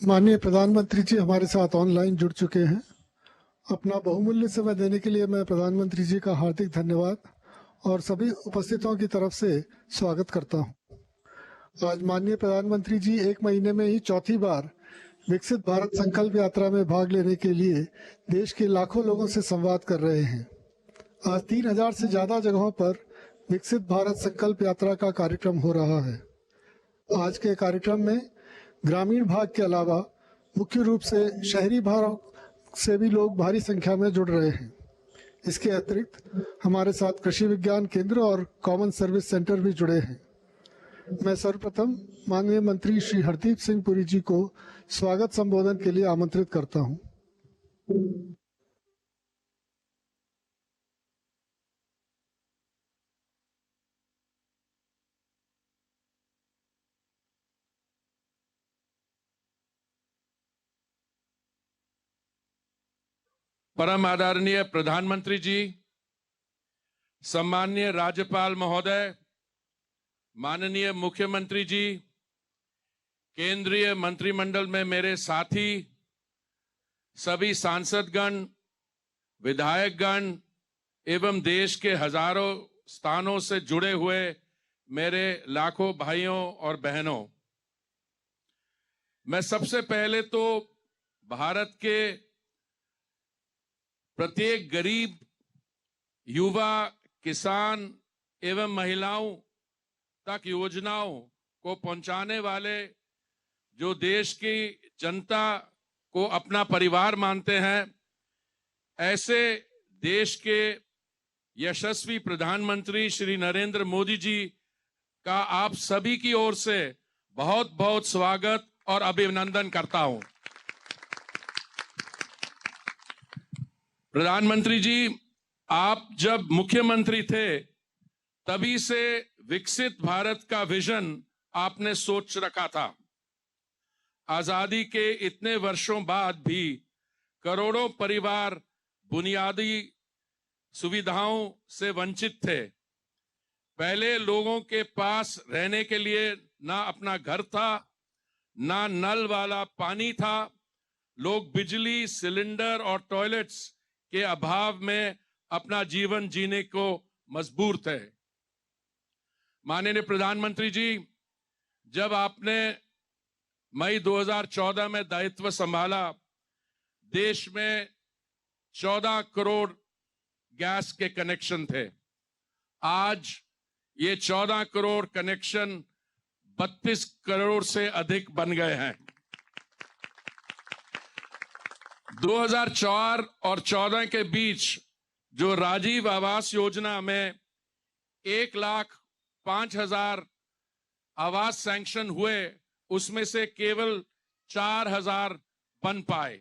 माननीय प्रधानमंत्री जी हमारे साथ ऑनलाइन जुड़ चुके हैं। अपना बहुमूल्य समय देने के लिए मैं प्रधानमंत्री जी का हार्दिक धन्यवाद और सभी उपस्थितों की तरफ से स्वागत करता हूं। आज माननीय प्रधानमंत्री जी 1 महीने में ही चौथी बार विकसित भारत संकल्प यात्रा में भाग लेने के लिए देश के लाखों लोगों से संवाद कर रहे हैं। आज 3000 से ज्यादा जगहों पर विकसित भारत संकल्प यात्रा का कार्यक्रम हो रहा है। आज के कार्यक्रम में ग्रामीण भाग के अलावा मुख्य रूप से शहरी भाग से भी लोग भारी संख्या में जुड़ रहे हैं। इसके अतिरिक्त हमारे साथ कृषि विज्ञान केंद्र और कॉमन सर्विस सेंटर भी जुड़े हैं। मैं सर्वप्रथम माननीय मंत्री श्री हरदीप सिंह पुरी जी को स्वागत संबोधन के लिए आमंत्रित करता हूं। परम आदरणीय प्रधानमंत्री जी, सम्माननीय राज्यपाल महोदय, माननीय मुख्यमंत्री जी, केंद्रीय मंत्रिमंडल में मेरे साथी, सभी सांसदगण, विधायकगण एवं देश के हजारों स्थानों से जुड़े हुए मेरे लाखों भाइयों और बहनों, मैं सबसे पहले तो भारत के प्रत्येक गरीब, युवा, किसान एवं महिलाओं तक योजनाओं को पहुंचाने वाले जो देश की जनता को अपना परिवार मानते हैं, ऐसे देश के यशस्वी प्रधानमंत्री श्री नरेंद्र मोदी जी का आप सभी की ओर से बहुत बहुत स्वागत और अभिनंदन करता हूं। प्रधानमंत्री जी, आप जब मुख्यमंत्री थे तभी से विकसित भारत का विजन आपने सोच रखा था। आजादी के इतने वर्षों बाद भी करोड़ों परिवार बुनियादी सुविधाओं से वंचित थे। पहले लोगों के पास रहने के लिए ना अपना घर था, ना नल वाला पानी था। लोग बिजली, सिलेंडर और टॉयलेट्स के अभाव में अपना जीवन जीने को मजबूर थे। माननीय प्रधानमंत्री जी, जब आपने मई 2014 में दायित्व संभाला, देश में 14 करोड़ गैस के कनेक्शन थे। आज ये 14 करोड़ कनेक्शन 32 करोड़ से अधिक बन गए हैं। 2004 और 14 के बीच जो राजीव आवास योजना में 1,05,000 आवास सैंक्शन हुए, उसमें से केवल 4,000 बन पाए।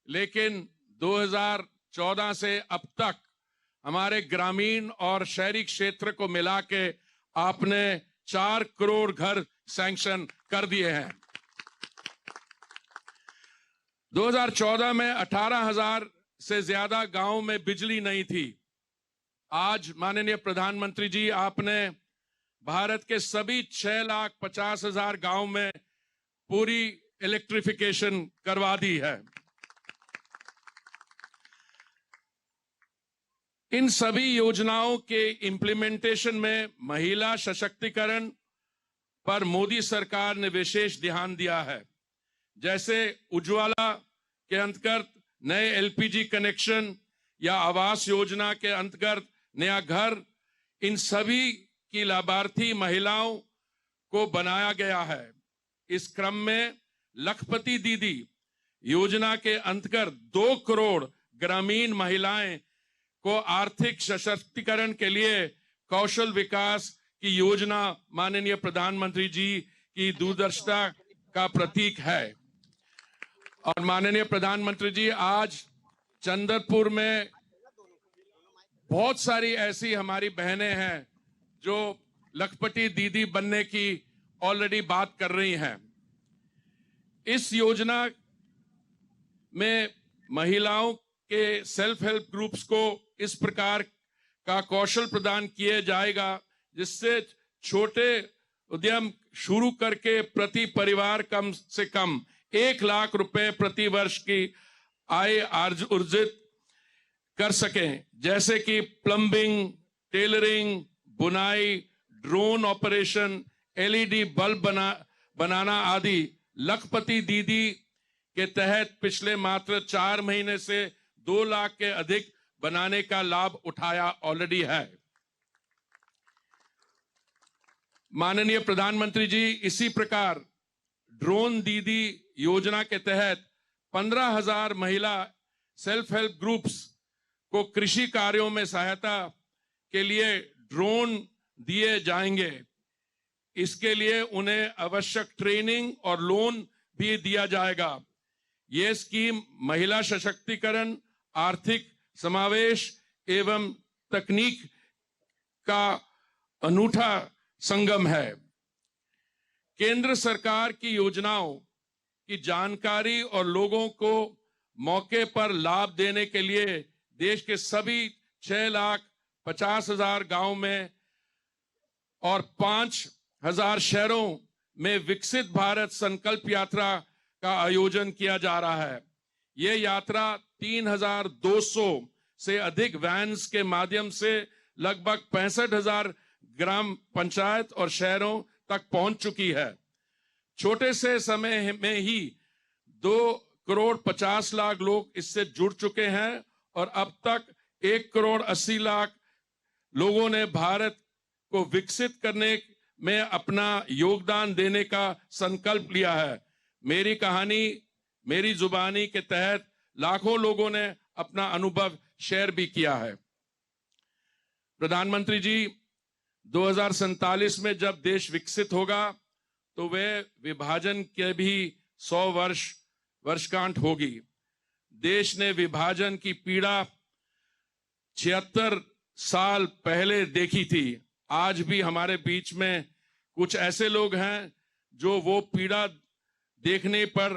लेकिन 2014 से अब तक हमारे ग्रामीण और शहरी क्षेत्र को मिला के आपने 4 करोड़ घर सैंक्शन कर दिए हैं। 2014 में 18,000 से ज्यादा गांवों में बिजली नहीं थी। आज माननीय प्रधानमंत्री जी, आपने भारत के सभी 6,50,000 गांव में पूरी इलेक्ट्रिफिकेशन करवा दी है। इन सभी योजनाओं के इंप्लीमेंटेशन में महिला सशक्तिकरण पर मोदी सरकार ने विशेष ध्यान दिया है। जैसे उज्ज्वला के अंतर्गत नए एलपीजी कनेक्शन या आवास योजना के अंतर्गत नया घर, इन सभी की लाभार्थी महिलाओं को बनाया गया है। इस क्रम में लखपति दीदी योजना के अंतर्गत 2 करोड़ ग्रामीण महिलाएं को आर्थिक सशक्तिकरण के लिए कौशल विकास की योजना माननीय प्रधानमंत्री जी की दूरदर्शिता का प्रतीक है। और माननीय प्रधानमंत्री जी, आज चंद्रपुर में बहुत सारी ऐसी हमारी बहनें हैं जो लखपति दीदी बनने की ऑलरेडी बात कर रही हैं। इस योजना में महिलाओं के सेल्फ हेल्प ग्रुप्स को इस प्रकार का कौशल प्रदान किया जाएगा जिससे छोटे उद्यम शुरू करके प्रति परिवार कम से कम 1 लाख रुपए प्रति वर्ष की आय अर्जित कर सकें, जैसे कि प्लम्बिंग, टेलरिंग, बुनाई, ड्रोन ऑपरेशन, एलईडी बल्ब बनाना आदि। लखपति दीदी के तहत पिछले मात्र 4 महीने से 2 लाख के अधिक बनाने का लाभ उठाया ऑलरेडी है। माननीय प्रधानमंत्री जी, इसी प्रकार ड्रोन दीदी योजना के तहत 15,000 महिला सेल्फ हेल्प ग्रुप्स को कृषि कार्यों में सहायता के लिए ड्रोन दिए जाएंगे। इसके लिए उन्हें आवश्यक ट्रेनिंग और लोन भी दिया जाएगा। यह स्कीम महिला सशक्तिकरण, आर्थिक समावेश एवं तकनीक का अनूठा संगम है। केंद्र सरकार की योजनाओं की जानकारी और लोगों को मौके पर लाभ देने के लिए देश के सभी 6,50,000 गांव में और 5,000 शहरों में विकसित भारत संकल्प यात्रा का आयोजन किया जा रहा है। यह यात्रा 3,200 से अधिक वैन्स के माध्यम से लगभग 65,000 ग्राम पंचायत और शहरों तक पहुंच चुकी है। छोटे से समय में ही 2,50,00,000 लोग इससे जुड़ चुके हैं और अब तक 1,80,00,000 लोगों ने भारत को विकसित करने में अपना योगदान देने का संकल्प लिया है। मेरी कहानी मेरी जुबानी के तहत लाखों लोगों ने अपना अनुभव शेयर भी किया है। प्रधानमंत्री जी, 2047 में जब देश विकसित होगा तो वह विभाजन के भी 100 वर्षगांठ होगी। देश ने विभाजन की पीड़ा 76 साल पहले देखी थी। आज भी हमारे बीच में कुछ ऐसे लोग हैं जो वो पीड़ा देखने पर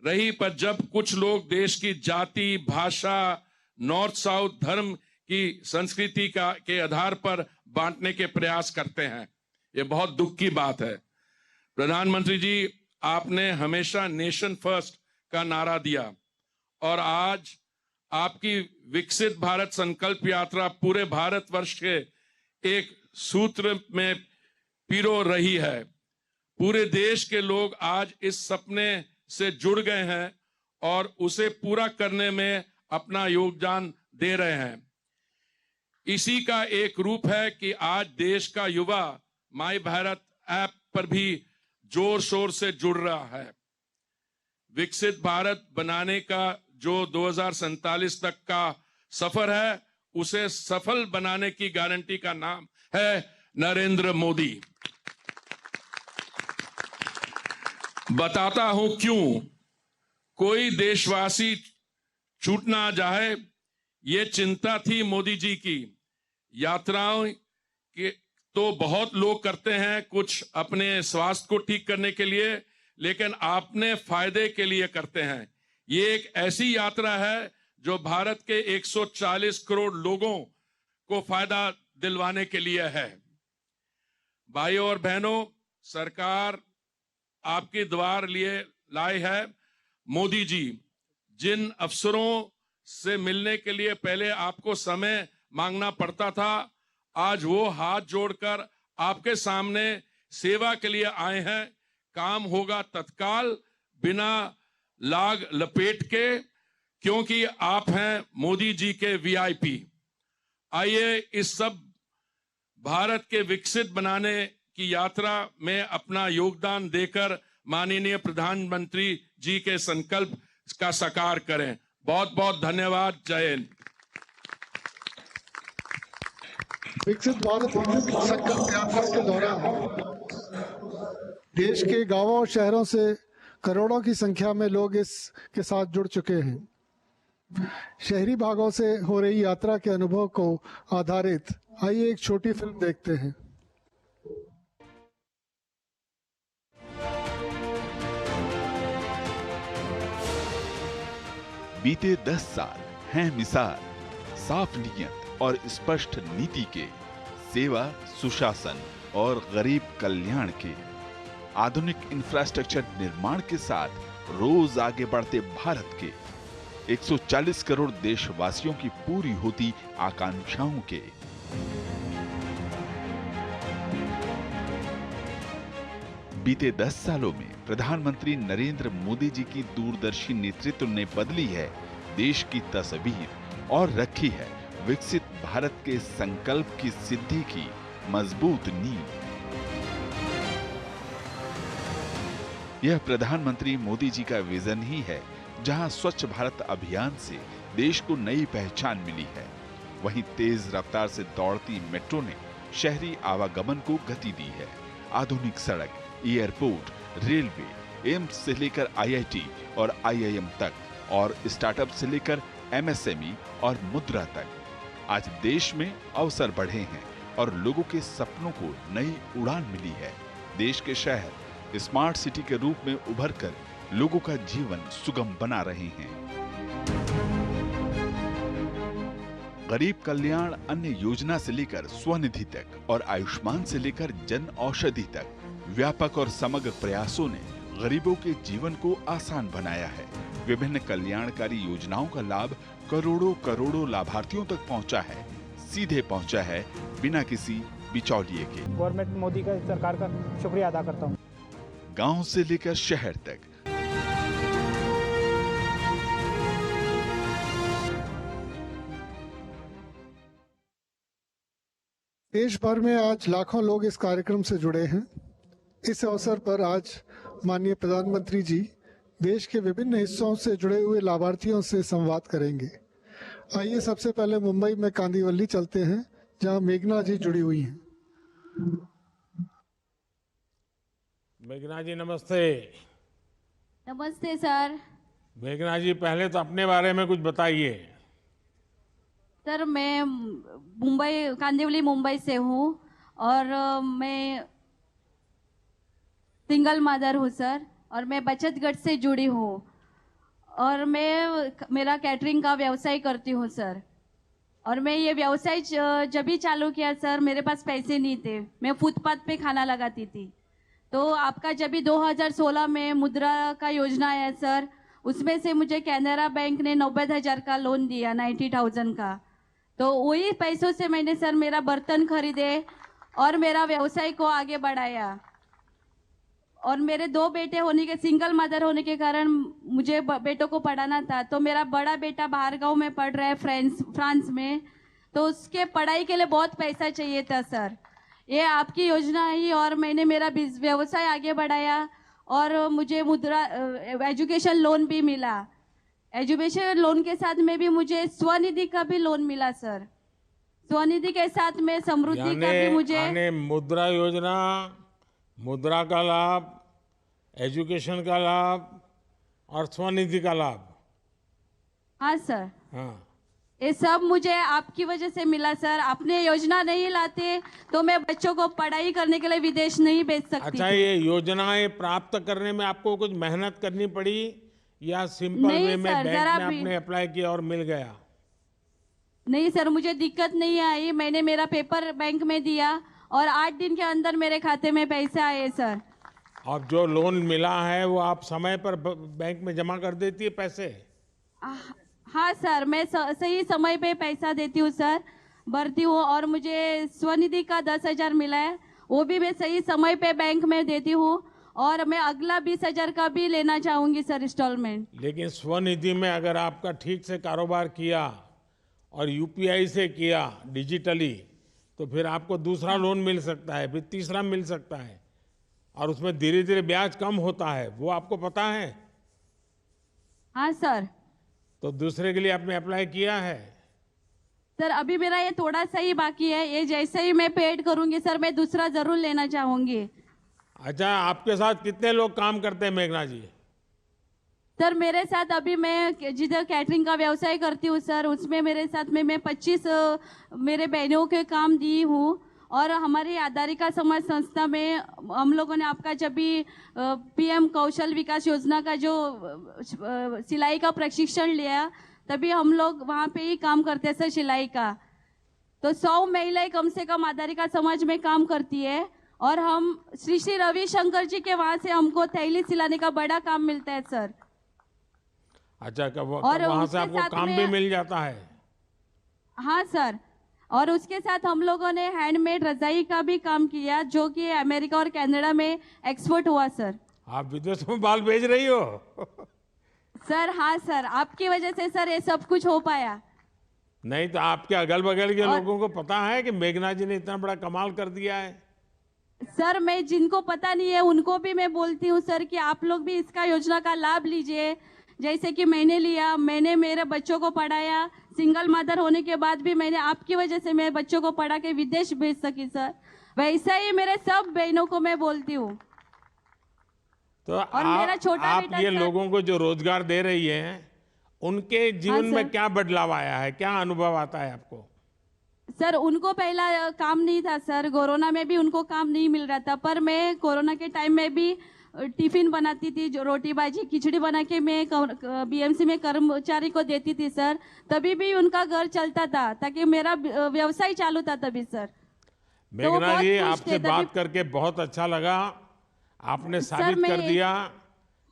रही, पर जब कुछ लोग देश की जाति, भाषा, नॉर्थ साउथ, धर्म की संस्कृति के आधार पर बांटने के प्रयास करते हैं। ये बहुत दुख की बात है। प्रधानमंत्री जी, आपने हमेशा नेशन फर्स्ट का नारा दिया और आज आपकी विकसित भारत संकल्प यात्रा पूरे भारतवर्ष के एक सूत्र में पिरो रही है। पूरे देश के लोग आज इस सपने से जुड़ गए हैं और उसे पूरा करने में अपना योगदान दे रहे हैं। इसी का एक रूप है कि आज देश का युवा माई भारत ऐप पर भी जोर शोर से जुड़ रहा है। विकसित भारत बनाने का जो 2047 तक का सफर है, उसे सफल बनाने की गारंटी का नाम है नरेंद्र मोदी। बताता हूं क्यों। कोई देशवासी छूट ना जाए, ये चिंता थी मोदी जी की। यात्राओं के तो बहुत लोग करते हैं, कुछ अपने स्वास्थ्य को ठीक करने के लिए, लेकिन आपने फायदे के लिए करते हैं। ये एक ऐसी यात्रा है जो भारत के 140 करोड़ लोगों को फायदा दिलवाने के लिए है। भाइयों और बहनों, सरकार आपके द्वार लिए लाए है। मोदी जी, जिन अफसरों से मिलने के लिए पहले आपको समय मांगना पड़ता था, आज वो हाथ जोड़कर आपके सामने सेवा के लिए आए हैं। काम होगा तत्काल, बिना लाग लपेट के, क्योंकि आप हैं मोदी जी के वीआईपी। आइए इस सब भारत के विकसित बनाने की यात्रा में अपना योगदान देकर माननीय प्रधानमंत्री जी के संकल्प का साकार करें। बहुत बहुत धन्यवाद। जय हिंद। विकसित भारत संकल्प यात्रा के दौरान देश के गांवों और शहरों से करोड़ों की संख्या में लोग इसके साथ जुड़ चुके हैं। शहरी भागों से हो रही यात्रा के अनुभव को आधारित आइए एक छोटी फिल्म देखते हैं। बीते 10 साल हैं मिसाल साफ नीयत और स्पष्ट नीति के, सेवा, सुशासन और गरीब कल्याण के। आधुनिक इंफ्रास्ट्रक्चर निर्माण के साथ रोज आगे बढ़ते भारत के 140 करोड़ देशवासियों की पूरी होती आकांक्षाओं के। बीते 10 सालों में प्रधानमंत्री नरेंद्र मोदी जी की दूरदर्शी नेतृत्व ने बदली है देश की तस्वीर और रखी है विकसित भारत के संकल्प की सिद्धि की मजबूत नींव। यह प्रधानमंत्री मोदी जी का विजन ही है, जहां स्वच्छ भारत अभियान से देश को नई पहचान मिली है, वहीं तेज रफ्तार से दौड़ती मेट्रो ने शहरी आवागमन को गति दी है। आधुनिक सड़क, एयरपोर्ट, रेलवे, एम्स से लेकर IIT और IIM तक और स्टार्टअप से लेकर MSME और मुद्रा तक, आज देश में अवसर बढ़े हैं और लोगों के सपनों को नई उड़ान मिली है। देश के शहर स्मार्ट सिटी के रूप में उभर कर लोगों का जीवन सुगम बना रहे हैं। गरीब कल्याण अन्न योजना से लेकर स्वनिधि तक और आयुष्मान से लेकर जन औषधि तक व्यापक और समग्र प्रयासों ने गरीबों के जीवन को आसान बनाया है। विभिन्न कल्याणकारी योजनाओं का लाभ करोड़ों करोड़ों लाभार्थियों तक पहुंचा है, सीधे पहुंचा है बिना किसी बिचौलिए के। गवर्नमेंट मोदी का, सरकार का शुक्रिया अदा करता हूं। गांव से लेकर शहर तक, देश भर में आज लाखों लोग इस कार्यक्रम से जुड़े हैं। इस अवसर पर आज माननीय प्रधानमंत्री जी देश के विभिन्न हिस्सों से जुड़े हुए लाभार्थियों से संवाद करेंगे। आइए सबसे पहले मुंबई में कांदिवली चलते हैं, जहां मेघना जी जुड़ी हुई हैं। मेघना जी नमस्ते। नमस्ते सर। मेघना जी पहले तो अपने बारे में कुछ बताइए। सर मैं मुंबई, कांदिवली मुंबई से हूँ और मैं सिंगल मदर हूँ सर, और मैं बचत गट से जुड़ी हूँ और मेरा कैटरिंग का व्यवसाय करती हूँ सर। और मैं ये व्यवसाय जब भी चालू किया सर, मेरे पास पैसे नहीं थे, मैं फुटपाथ पे खाना लगाती थी। तो आपका जब भी 2016 में मुद्रा का योजना आया सर, उसमें से मुझे कैनरा बैंक ने 90,000 का लोन दिया, 90,000 का। तो वही पैसों से मैंने सर मेरा बर्तन खरीदे और मेरा व्यवसाय को आगे बढ़ाया। और मेरे 2 बेटे होने के, सिंगल मदर होने के कारण मुझे बेटों को पढ़ाना था। तो मेरा बड़ा बेटा बाहर गांव में पढ़ रहा है, फ्रांस में, तो उसके पढ़ाई के लिए बहुत पैसा चाहिए था सर। ये आपकी योजना आई और मैंने मेरा व्यवसाय आगे बढ़ाया और मुझे मुद्रा एजुकेशन लोन भी मिला। एजुकेशन लोन के साथ में भी मुझे स्वनिधि का भी लोन मिला सर। स्वनिधि के साथ में समृद्धि का भी मुझे मुद्रा योजना, मुद्रा का लाभ, एजुकेशन का लाभ और स्वनिधि का लाभ। हाँ सर। हाँ, ये सब मुझे आपकी वजह से मिला सर। आपने योजना नहीं लाते तो मैं बच्चों को पढ़ाई करने के लिए विदेश नहीं भेज सकती। अच्छा, ये योजनाएं प्राप्त करने में आपको कुछ मेहनत करनी पड़ी या सिंपल वे में बैंक में आपने अप्लाई किया और मिल गया? नहीं सर, मुझे दिक्कत नहीं आई। मैंने मेरा पेपर बैंक में दिया और 8 दिन के अंदर मेरे खाते में पैसे आए सर। अब जो लोन मिला है वो आप समय पर बैंक में जमा कर देती है पैसे? हाँ सर, मैं सही समय पे पैसा देती हूँ सर, भरती हूँ। और मुझे स्वनिधि का 10,000 मिला है, वो भी मैं सही समय पे बैंक में देती हूँ। और मैं अगला 20,000 का भी लेना चाहूंगी सर इंस्टॉलमेंट। लेकिन स्वनिधि में अगर आपका ठीक से कारोबार किया और UPI से किया डिजिटली, तो फिर आपको दूसरा लोन मिल सकता है, फिर तीसरा मिल सकता है, और उसमें धीरे धीरे ब्याज कम होता है, वो आपको पता है? हाँ सर। तो दूसरे के लिए आपने अप्लाई किया है? सर अभी मेरा ये थोड़ा सा ही बाकी है, ये जैसे ही मैं पेड करूंगी सर, मैं दूसरा जरूर लेना चाहूंगी। अच्छा, आपके साथ कितने लोग काम करते हैं मेघना जी? सर मेरे साथ अभी मैं जिधर कैटरिंग का व्यवसाय करती हूँ सर, उसमें मेरे साथ में मैं 25 मेरे बहनों के काम दी हूँ। और हमारी आधारिका समाज संस्था में हम लोगों ने आपका जब भी PM कौशल विकास योजना का जो सिलाई का प्रशिक्षण लिया, तभी हम लोग वहाँ पे ही काम करते हैं सर सिलाई का। तो 100 महिलाएं कम से कम आधारिका समाज में काम करती है और हम श्री श्री रविशंकर जी के वहां से हमको थैली सिलाने का बड़ा काम मिलता है सर। अच्छा, कब और वहां से उसके आपको साथ काम में- भी मिल जाता है? हाँ सर, और उसके साथ हम लोगों ने हैंडमेड रजाई का भी काम किया जो कि अमेरिका और कनाडा में एक्सपोर्ट हुआ सर। आप विदेशों में बाल भेज रही हो? सर हाँ सर, आपकी वजह से सर ये सब कुछ हो पाया। नहीं तो आपके अगल बगल के और- लोगों को पता है कि मेघना जी ने इतना बड़ा कमाल कर दिया है? सर मैं जिनको पता नहीं है उनको भी मैं बोलती हूँ सर कि आप लोग भी इसका योजना का लाभ लीजिए। जैसे कि मैंने लिया, मैंने मेरे बच्चों को पढ़ाया, सिंगल मदर होने के बाद भी मैंने आपकी वजह से मेरे बच्चों को पढ़ा के विदेश भेज सकी सर। वैसा ही मेरे सब बहनों को मैं बोलती हूँ। तो मेरा छोटा आप बेटा ये सर- लोगों को जो रोजगार दे रही हैं, उनके जीवन में सर। क्या बदलाव आया है, क्या अनुभव आता है आपको? सर उनको पहला काम नहीं था सर, कोरोना में भी उनको काम नहीं मिल रहा था, पर मैं कोरोना के टाइम में भी टिफिन बनाती थी, जो रोटी भाजी खिचड़ी बना के मैं बीएमसी में कर्मचारी को देती थी सर। तभी भी उनका घर चलता था, ताकि मेरा व्यवसाय चालू था तभी सर। मेघना बहुत जी, खुश आपसे थे तभी- बात करके बहुत अच्छा लगा। आपने सर, साबित मैं कर एक- दिया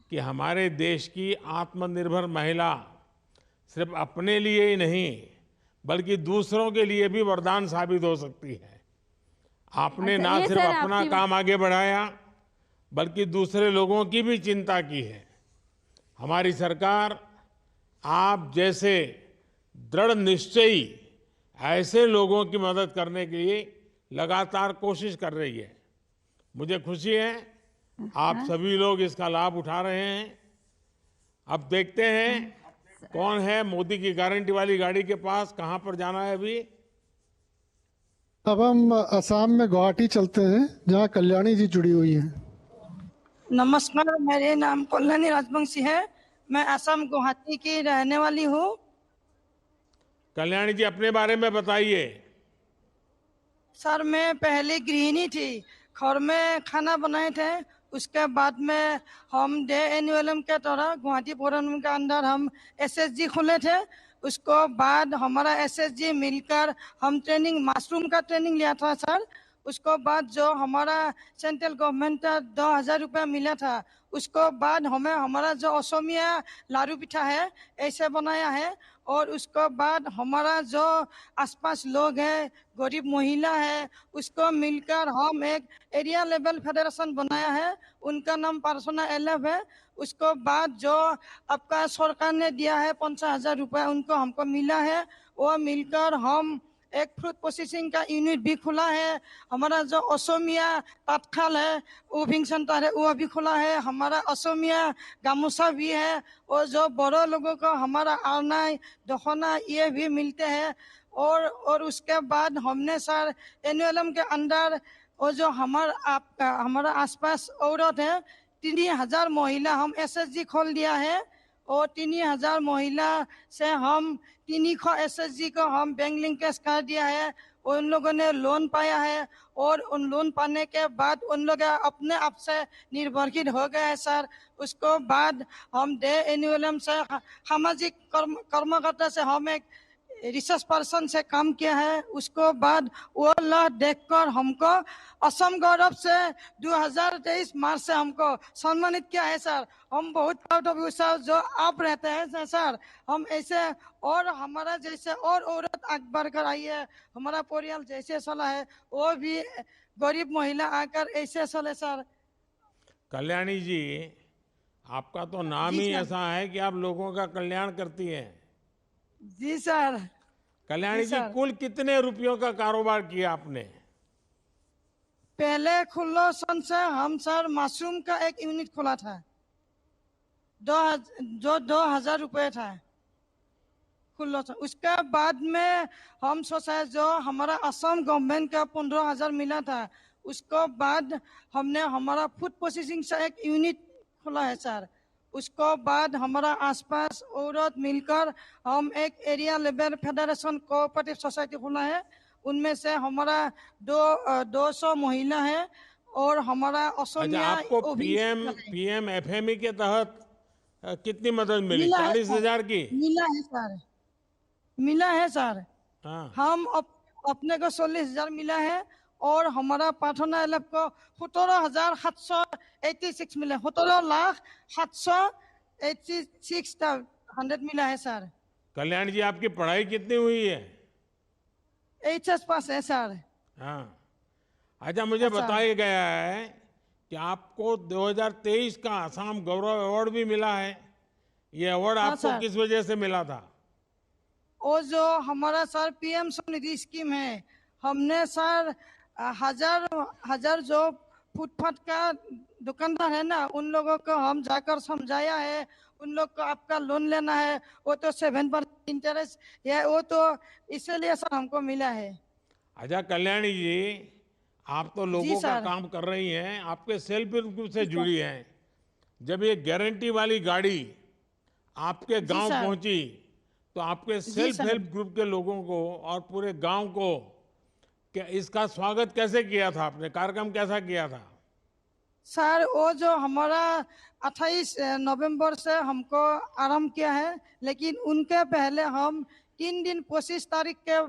कि हमारे देश की आत्मनिर्भर महिला सिर्फ अपने लिए ही नहीं बल्कि दूसरों के लिए भी वरदान साबित हो सकती है। आपने अच्छा, ना ये सिर्फ सर अपना आपकी- काम आगे बढ़ाया बल्कि दूसरे लोगों की भी चिंता की है। हमारी सरकार आप जैसे दृढ़ निश्चयी ऐसे लोगों की मदद करने के लिए लगातार कोशिश कर रही है। मुझे खुशी है आप सभी लोग इसका लाभ उठा रहे हैं। अब देखते हैं कौन है मोदी की गारंटी वाली गाड़ी के पास, कहां पर जाना है अभी। अब हम असम में गुवाहाटी चलते हैं जहाँ कल्याणी जी जुड़ी हुई हैं। नमस्कार, मेरे नाम कल्याणी राजवंशी है। मैं असम गुवाहाटी की रहने वाली हूँ। कल्याणी जी, अपने बारे में बताइए। सर मैं पहले गृहिणी थी, घर में खाना बनाए थे। उसके बाद में हम डे एनयूएलएम के तरह गुवाहाटी पौरनिगम के अंदर हम एसएसजी खोले थे। उसको बाद हमारा एसएसजी मिलकर हम ट्रेनिंग मशरूम का ट्रेनिंग लिया था सर। उसको बाद जो हमारा सेंट्रल गवर्नमेंट का 2,000 रुपया मिला था, उसको बाद हमें हमारा जो असमिया लारू पिठा है ऐसे बनाया है। और उसको बाद हमारा जो आसपास लोग हैं, गरीब महिला है, उसको मिलकर हम एक एरिया लेवल फेडरेशन बनाया है। उनका नाम पार्सोना एलएफ है। उसको बाद जो आपका सरकार ने दिया है 50,000 रुपया उनको हमको मिला है। वो मिलकर हम एक फ्रूट प्रोसेसिंग का यूनिट भी खुला है। हमारा जो असमिया तात्काल है उविंग सेंटर है वो भी खुला है। हमारा असमिया गामोसा भी है। और जो बड़ों लोगों को हमारा आरनाई दखना ये भी मिलते हैं। और उसके बाद हमने सर एनयूएलएम के अंदर और जो हमारा आसपास औरत है 3,000 महिला हम एसएसजी खोल दिया है। और 3,000 महिला से हम 300 एसएसजी को हम बैंक लिंकेज कर दिया है। उन लोगों ने लोन पाया है और उन लोन पाने के बाद उन लोग अपने आप से निर्भरशील हो गए हैं सर। उसको बाद हम डे एनयूएलएम से सामाजिक कर्मकर्ता से हम एक रिसर्च पर्सन से काम किया है। उसको बाद वो लोग देखकर हमको असम गौरव से 2023 मार्च से हमको सम्मानित किया है सर। हम बहुत प्राउड ऑफ यू सर, जो आप रहते हैं सर। हम ऐसे और हमारा जैसे और औरत आगे बढ़कर आई है, हमारा परिवार जैसे चला है वो भी गरीब महिला आकर ऐसे चले सर। कल्याणी जी, आपका तो नाम जी ही सर। ऐसा है कि आप लोगों का कल्याण करती हैं। जी सर। कल्याणी जी जी, सर। कुल कितने रुपयों का कारोबार किया आपने? पहले खुल्लो सन से हम सर मशरूम का एक यूनिट खोला था, 2,000 रुपये था खुल्लो सन। उसके बाद में हम सोचा जो हमारा असम गवर्नमेंट का 15,000 मिला था, उसको बाद हमने हमारा फूड प्रोसेसिंग से एक यूनिट खोला है सर। उसको बाद हमारा आसपास औरत मिलकर हम एक area level federation cooperative society खोला है। उनमें से हमारा 200 महिला है और हमारा अच्छा, असमिया आपको OBC पीएम एफएमई के तहत कितनी मदद मिली? मिला है 40,000 की? मिला है सर, मिला है सर। हाँ। हम अपने को 40,000 मिला है और हमारा प्रार्थना एलएफ को 17,786 मिला, 17,786,100 मिला है सर। कल्याण जी, आपकी पढ़ाई कितनी हुई है? HS पास है सर। हाँ। अच्छा, मुझे बताया गया है कि आपको 2023 का आसाम गौरव अवार्ड भी मिला है। ये अवार्ड आपको सर। किस वजह से मिला था? और जो हमारा सर PM स्वनिधि स्कीम है, हमने सर हजार जो फुटपाथ का दुकानदार है ना, उन लोगों को हम जाकर समझाया है, उन लोग को आपका लोन लेना है, वो तो 7% इंटरेस्ट है, वो तो इसलिए सर हमको मिला है। अच्छा कल्याणी जी, आप तो लोगों का सर। काम कर रही हैं, आपके सेल्फ हेल्प ग्रुप से जुड़ी हैं। जब ये गारंटी वाली गाड़ी आपके गांव सर। पहुंची तो आपके सेल्फ सर। हेल्प ग्रुप के लोगों को और पूरे गांव को क्या इसका स्वागत कैसे किया था आपने? कार्यक्रम कैसा किया था? सर वो जो हमारा 28 नवंबर से हमको आरंभ किया है, लेकिन उनके पहले हम 3 दिन 25 तारीख के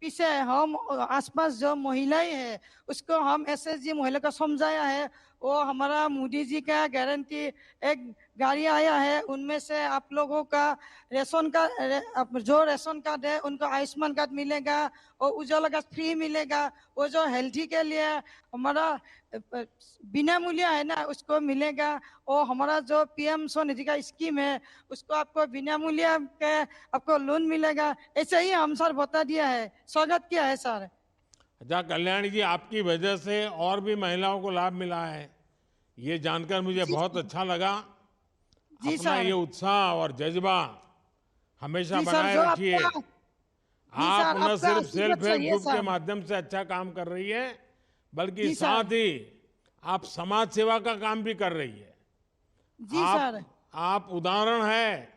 पीछे हम आसपास जो महिलाएं हैं उसको हम SSG महिला को समझाया है। वो हमारा मोदी जी का गारंटी एक गाड़ी आया है, उनमें से आप लोगों का रेशन का जो रेशन कार्ड है उनको आयुष्मान कार्ड मिलेगा और उज्ज्वला कार्ड फ्री मिलेगा। वो जो हेल्थी के लिए हमारा बिना मूल्य है ना उसको मिलेगा। और हमारा जो PM स्वनिधि का स्कीम है उसको आपको बिना मूल्य के आपको लोन मिलेगा। ऐसे ही हम सर बता दिया है, स्वागत किया है सर। अच्छा कल्याणी जी, आपकी वजह से और भी महिलाओं को लाभ मिला है, ये जानकर मुझे बहुत अच्छा लगा। जी अपना सर। ये उत्साह और जज्बा हमेशा जी सर, बनाए जो रखिए। आपका- जी आप सर, न आपका सिर्फ आशीर्वाद सेल्फ हेल्प चाहिए ग्रुप के सर। माध्यम से अच्छा काम कर रही है, बल्कि जी सर। साथ ही आप समाज सेवा का काम भी कर रही है। जी सर। आप उदाहरण है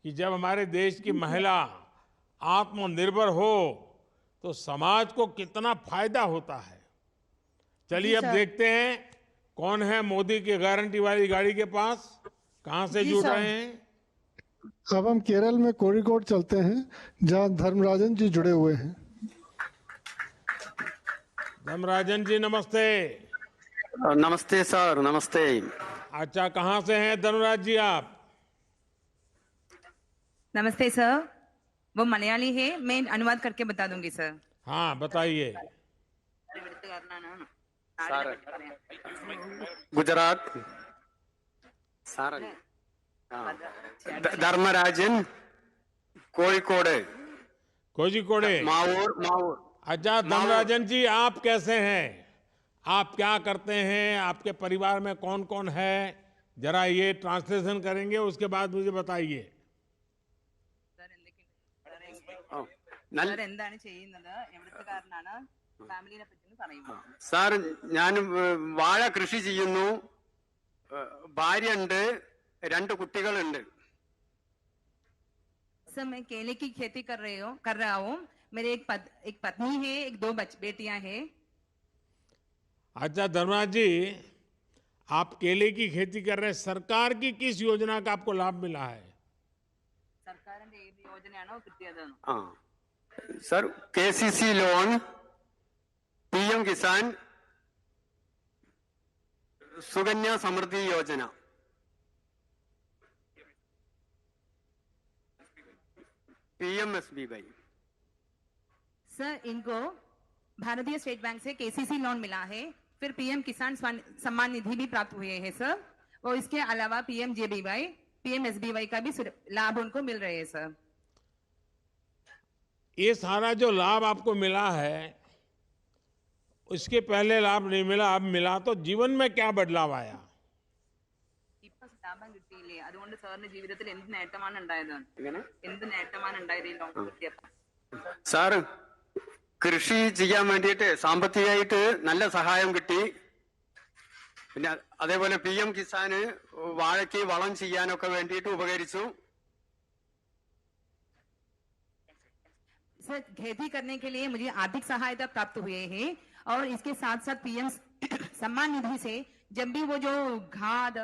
कि जब हमारे देश की महिला आत्मनिर्भर हो तो समाज को कितना फायदा होता है। चलिए जी अब सर। देखते हैं कौन है मोदी की गारंटी वाली गाड़ी के पास, कहां से जी जुड़ सर। रहे हैं। अब हम केरल में कोरिकोड चलते हैं जहां धर्मराजन जी जुड़े हुए हैं। धर्मराजन जी नमस्ते। नमस्ते सर, नमस्ते। अच्छा, कहां से हैं धर्मराज जी आप? नमस्ते सर, वो मलयाली है, मैं अनुवाद करके बता दूंगी सर। हाँ बताइए। गुजरात धर्मराजन कोഴിക്കോട് कोझिकोडे। मावूर मावूर। अच्छा धर्मराजन जी, आप कैसे हैं? आप क्या करते हैं? आपके परिवार में कौन कौन है? जरा ये ट्रांसलेशन करेंगे, उसके बाद मुझे बताइए। നല്ല സാർ എന്താണ് ചെയ്യുന്നത്, എവിടുത്തുകാരനാണ്, ഫാമിലിനെ പറ്റി പറയുമോ? സാർ ഞാൻ വാഴ കൃഷി ചെയ്യുന്നു, ഭാര്യയുണ്ട്, 2 കുട്ടികളുണ്ട്। सर मैं केले की खेती कर रहा हूँ। मेरे एक पत्नी है, एक 2 बेटियां हैं। अच्छा धर्मराज जी, आप केले की खेती कर रहे हैं, सरकार की किस योजना का आपको लाभ मिला है? സർക്കാരിന്റെ ഏത് യോജനയാണോ കിട്ടിയത്? ആ sir, KCC loan, PM Kisan, Sukanya Samriddhi Yojana, PMSBY। Sir इनको भारतीय स्टेट बैंक से KCC लोन मिला है, फिर PM किसान सम्मान निधि भी प्राप्त हुए हैं सर, और इसके अलावा PMJBY, PMSBY का भी लाभ उनको मिल रहे हैं सर। ये सारा जो लाभ आपको मिला है, उसके पहले लाभ नहीं मिला, अब मिला, तो जीवन में क्या बदलाव आया? ഇപ്പൊ ലാഭം കിട്ടിയില്ലേ, അതുകൊണ്ട് സാറിന്റെ ജീവിതത്തിൽ എന്ത് നേട്ടമാണ് ഉണ്ടായത്? എന്ത് നേട്ടമാണ് ഉണ്ടായത് ഈ ലോൺ കിട്ടിയപ്പോൾ? സാർ, കൃഷി ചെയ്യാൻ വേണ്ടിയിട്ട് സാമ്പത്തികമായിട്ട് നല്ല സഹായം കിട്ടി. പിന്നെ അതേപോലെ PM കിസാന് വാഴയ്ക്ക് വളം ചെയ്യാനൊക്കെ വേണ്ടിയിട്ട് ഉപകരിച്ചു. सर खेती करने के लिए मुझे आर्थिक सहायता प्राप्त हुए हैं, और इसके साथ साथ PM सम्मान निधि से जब भी वो जो खाद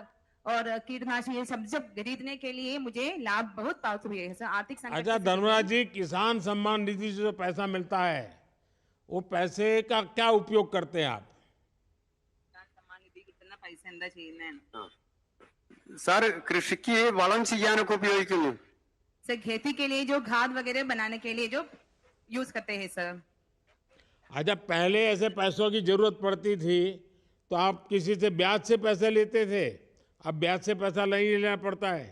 और कीटनाशक ये सब खरीदने के लिए मुझे लाभ बहुत प्राप्त हुए हैं सर। आर्थिक संकट अच्छा धर्मराज जी, किसान सम्मान निधि से जो पैसा मिलता है वो पैसे का क्या उपयोग करते हैं आप? सम्मान निधि कितना पैसा എന്താ ചെയ്യുന്നേ? സാർ കൃഷിക്ക് വളം ചെയ്യാനൊക്കെ ഉപയോഗിക്കുന്നു. सर खेती के लिए जो खाद वगैरह बनाने के लिए जो यूज करते हैं सर। अच्छा, पहले ऐसे पैसों की जरूरत पड़ती थी तो आप किसी से ब्याज से पैसे लेते थे, अब ब्याज से पैसा नहीं लेना पड़ता है।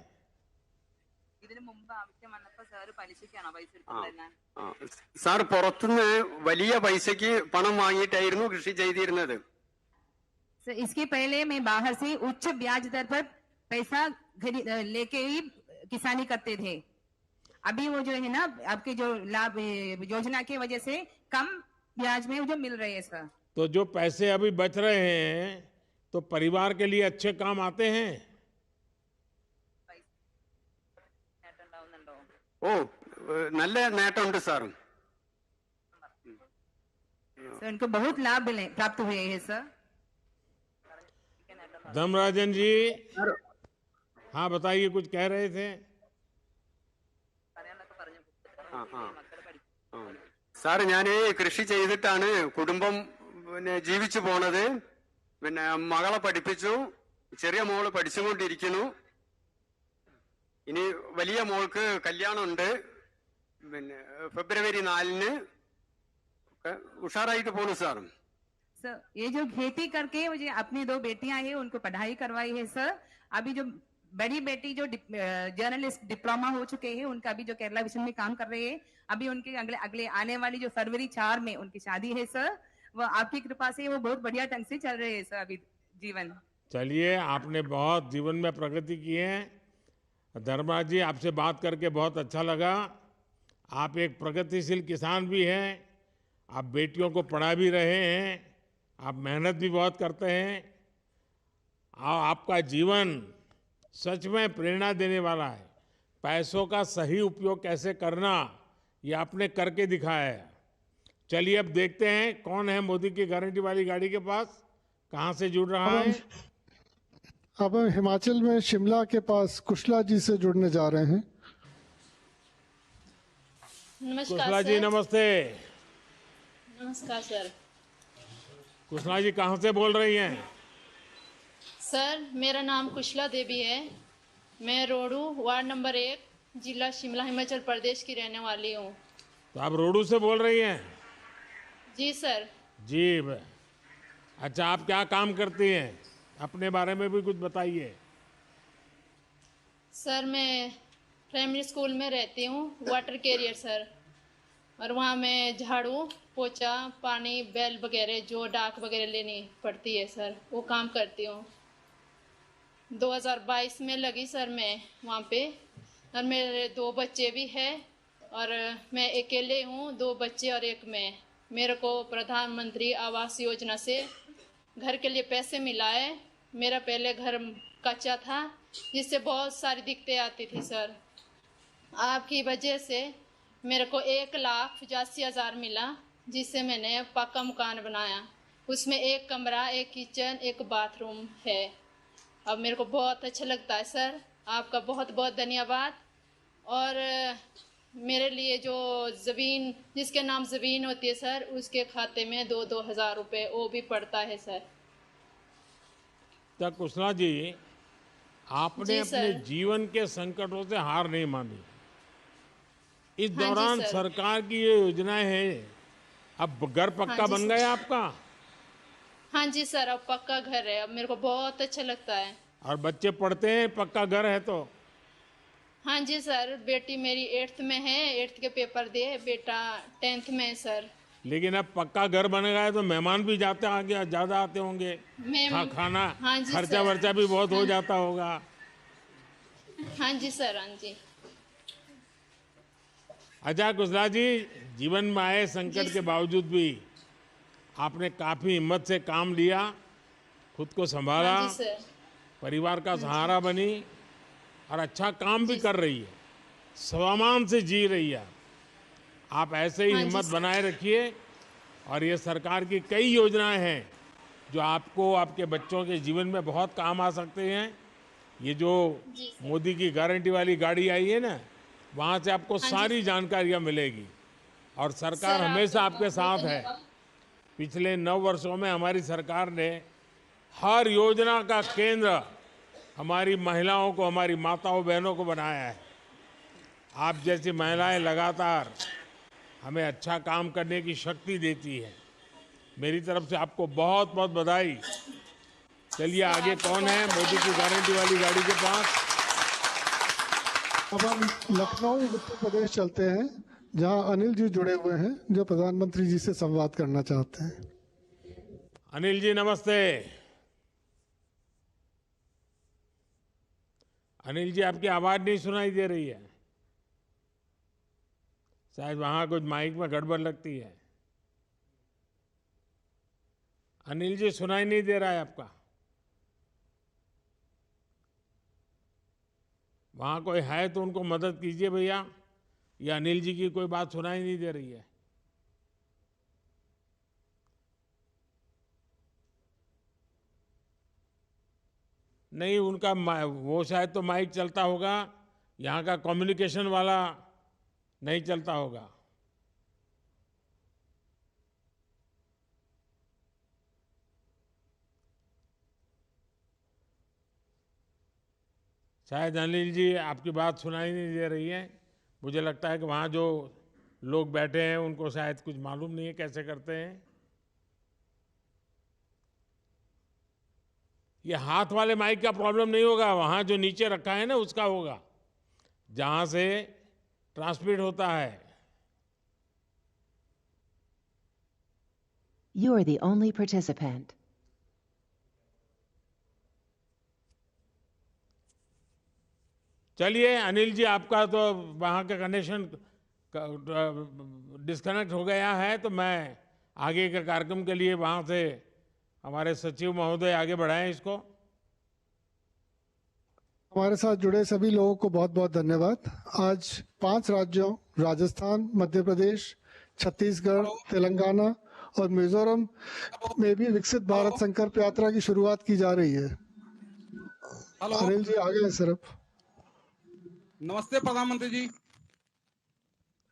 ഇതിനു മുമ്പ് ആവശ്യം വന്നപ്പോൾ സാർ പലിശയ്ക്കാണോ പൈസ എടുത്തിരുന്നത്? ആ, സാർ പുറത്തുനിന്ന് വലിയ പൈസക്ക് പണം വാങ്ങിയിട്ടായിരുന്നു കൃഷി ചെയ്തിരുന്നത്. सर इसके पहले मैं बाहर से उच्च ब्याज दर पर पैसा लेके ही किसानी करते थे। अभी वो जो है ना आपके जो लाभ योजना की वजह से कम ब्याज में जो मिल रहे हैं सर। तो जो पैसे अभी बच रहे हैं तो परिवार के लिए अच्छे काम आते हैं। ഓ, നല്ല നേട്ടമുണ്ട് സാർ. सर इनको बहुत लाभ प्राप्त हुए हैं सर। धर्मराजन जी, हाँ बताइए, कुछ कह रहे थे। സാർ ഞാൻ കൃഷി ചെയ്തിട്ടാണ് കുടുംബം ജീവിച്ചു പോണത്. മകളെ പഠിപ്പിച്ചു, ചെറിയ മോള് പഠിച്ചുകൊണ്ടിരിക്കുന്നു. ഇനി വലിയ മോൾക്ക് കല്യാണമുണ്ട്. ഫെബ്രുവരി 4-ന് ഉഷാറായിട്ട് പോണു സാർ. सर ये जो खेती करके मुझे अपनी 2 बेटियां हैं उनको पढ़ाई करवाई है सर। अभी जो बड़ी बेटी जो जर्नलिस्ट डिप्लोमा हो चुके हैं उनका अभी जो केरला विजन में काम कर रहे हैं, अभी उनके अगले आने वाली जो फरवरी 4 में उनकी शादी है सर। वो आपकी कृपा से वो बहुत बढ़िया ढंग से चल रहे हैं सर अभी जीवन। चलिए, आपने बहुत जीवन में प्रगति की है। धर्मराज जी, आपसे बात करके बहुत अच्छा लगा। आप एक प्रगतिशील किसान भी हैं, आप बेटियों को पढ़ा भी रहे हैं, आप मेहनत भी बहुत करते हैं। आपका जीवन सच में प्रेरणा देने वाला है। पैसों का सही उपयोग कैसे करना, ये आपने करके दिखाया है। चलिए, अब देखते हैं कौन है मोदी की गारंटी वाली गाड़ी के पास, कहाँ से जुड़ रहा है। अब हम हिमाचल में शिमला के पास कुशला जी से जुड़ने जा रहे हैं। नमस्कार कुशला जी, सर। नमस्ते। नमस्कार सर। कुशला जी, कहाँ से बोल रही हैं? सर मेरा नाम कुशला देवी है। मैं रोडू वार्ड नंबर 1 जिला शिमला हिमाचल प्रदेश की रहने वाली हूँ। तो आप रोडू से बोल रही हैं? जी सर। जी। अच्छा, आप क्या काम करती हैं? अपने बारे में भी कुछ बताइए। सर मैं प्राइमरी स्कूल में रहती हूँ, वाटर कैरियर सर। और वहाँ मैं झाड़ू पोछा पानी बैल वगैरह जो डाक वगैरह लेनी पड़ती है सर, वो काम करती हूँ। 2022 में लगी सर मैं वहाँ पे। और मेरे 2 बच्चे भी हैं और मैं अकेले हूँ, 2 बच्चे और एक मैं। मेरे को प्रधानमंत्री आवास योजना से घर के लिए पैसे मिला है। मेरा पहले घर कच्चा था जिससे बहुत सारी दिक्कतें आती थी सर। आपकी वजह से मेरे को 1,85,000 मिला जिससे मैंने पक्का मकान बनाया। उसमें 1 कमरा, 1 किचन, 1 बाथरूम है। अब मेरे को बहुत अच्छा लगता है सर। आपका बहुत बहुत धन्यवाद। और मेरे लिए जो ज़मीन, जिसके नाम ज़मीन होती है सर, उसके खाते में 2-2 हज़ार रुपये वो भी पड़ता है सर। तो कुशला जी, आपने जी अपने सर। जीवन के संकटों से हार नहीं मानी। इस हाँ जी दौरान सर। सरकार की ये योजनाएं हैं। अब घर पक्का हाँ जी बन सर। गया आपका? हाँ जी सर, अब पक्का घर है। अब मेरे को बहुत अच्छा लगता है। और बच्चे पढ़ते हैं, पक्का घर है तो? हाँ जी सर, बेटी मेरी 8th में है, 8th के पेपर दिए। बेटा 10th में है सर। लेकिन अब पक्का घर बन गया है तो मेहमान भी जाते आगे ज़्यादा आते होंगे। खाना हाँ जी खर्चा सर। वर्चा भी बहुत हो जाता होगा। हाँ जी सर। हाँ जी। अच्छा कुशला जी, जीवन में आए संकट जी के बावजूद भी आपने काफी हिम्मत से काम लिया, खुद को संभाला, हाँ जी सर। परिवार का सहारा बनी और अच्छा काम भी कर रही है, स्वाभिमान से जी रही है। आप ऐसे ही हाँ जी हिम्मत सर। बनाए रखिए। और ये सरकार की कई योजनाएं हैं जो आपको, आपके बच्चों के जीवन में बहुत काम आ सकते हैं। ये जो जी सर। मोदी की गारंटी वाली गाड़ी आई है ना, वहाँ से आपको हाँ जी सारी जानकारियाँ मिलेगी। और सरकार हमेशा आपके साथ है। पिछले 9 वर्षों में हमारी सरकार ने हर योजना का केंद्र हमारी महिलाओं को, हमारी माताओं बहनों को बनाया है। आप जैसी महिलाएं लगातार हमें अच्छा काम करने की शक्ति देती है। मेरी तरफ से आपको बहुत बहुत बधाई। चलिए आगे कौन है मोदी की गारंटी वाली गाड़ी के पास? अब हम लखनऊ उत्तर प्रदेश चलते हैं, जहां अनिल जी जुड़े हुए हैं, जो प्रधानमंत्री जी से संवाद करना चाहते हैं। अनिल जी नमस्ते। अनिल जी आपकी आवाज नहीं सुनाई दे रही है, शायद वहां कुछ माइक में गड़बड़ लगती है। अनिल जी सुनाई नहीं दे रहा है आपका। वहां कोई है तो उनको मदद कीजिए भैया, या अनिल जी की कोई बात सुनाई नहीं दे रही है। नहीं उनका वो शायद तो माइक चलता होगा, यहाँ का कम्युनिकेशन वाला नहीं चलता होगा। शायद अनिल जी आपकी बात सुनाई नहीं दे रही है। मुझे लगता है कि वहाँ जो लोग बैठे हैं उनको शायद कुछ मालूम नहीं है कैसे करते हैं। ये हाथ वाले माइक का प्रॉब्लम नहीं होगा, वहाँ जो नीचे रखा है ना उसका होगा, जहाँ से ट्रांसमिट होता है। You are the only participant. चलिए अनिल जी आपका तो वहाँ का कनेक्शन डिस्कनेक्ट हो गया है, तो मैं आगे के कार्यक्रम के लिए वहाँ से हमारे सचिव महोदय आगे बढ़ाएं इसको। हमारे साथ जुड़े सभी लोगों को बहुत बहुत धन्यवाद। आज 5 राज्यों राजस्थान, मध्य प्रदेश, छत्तीसगढ़, तेलंगाना और मिजोरम में भी विकसित भारत संकल्प यात्रा की शुरुआत की जा रही है। अनिल जी आगे सिर्फ। नमस्ते प्रधानमंत्री जी।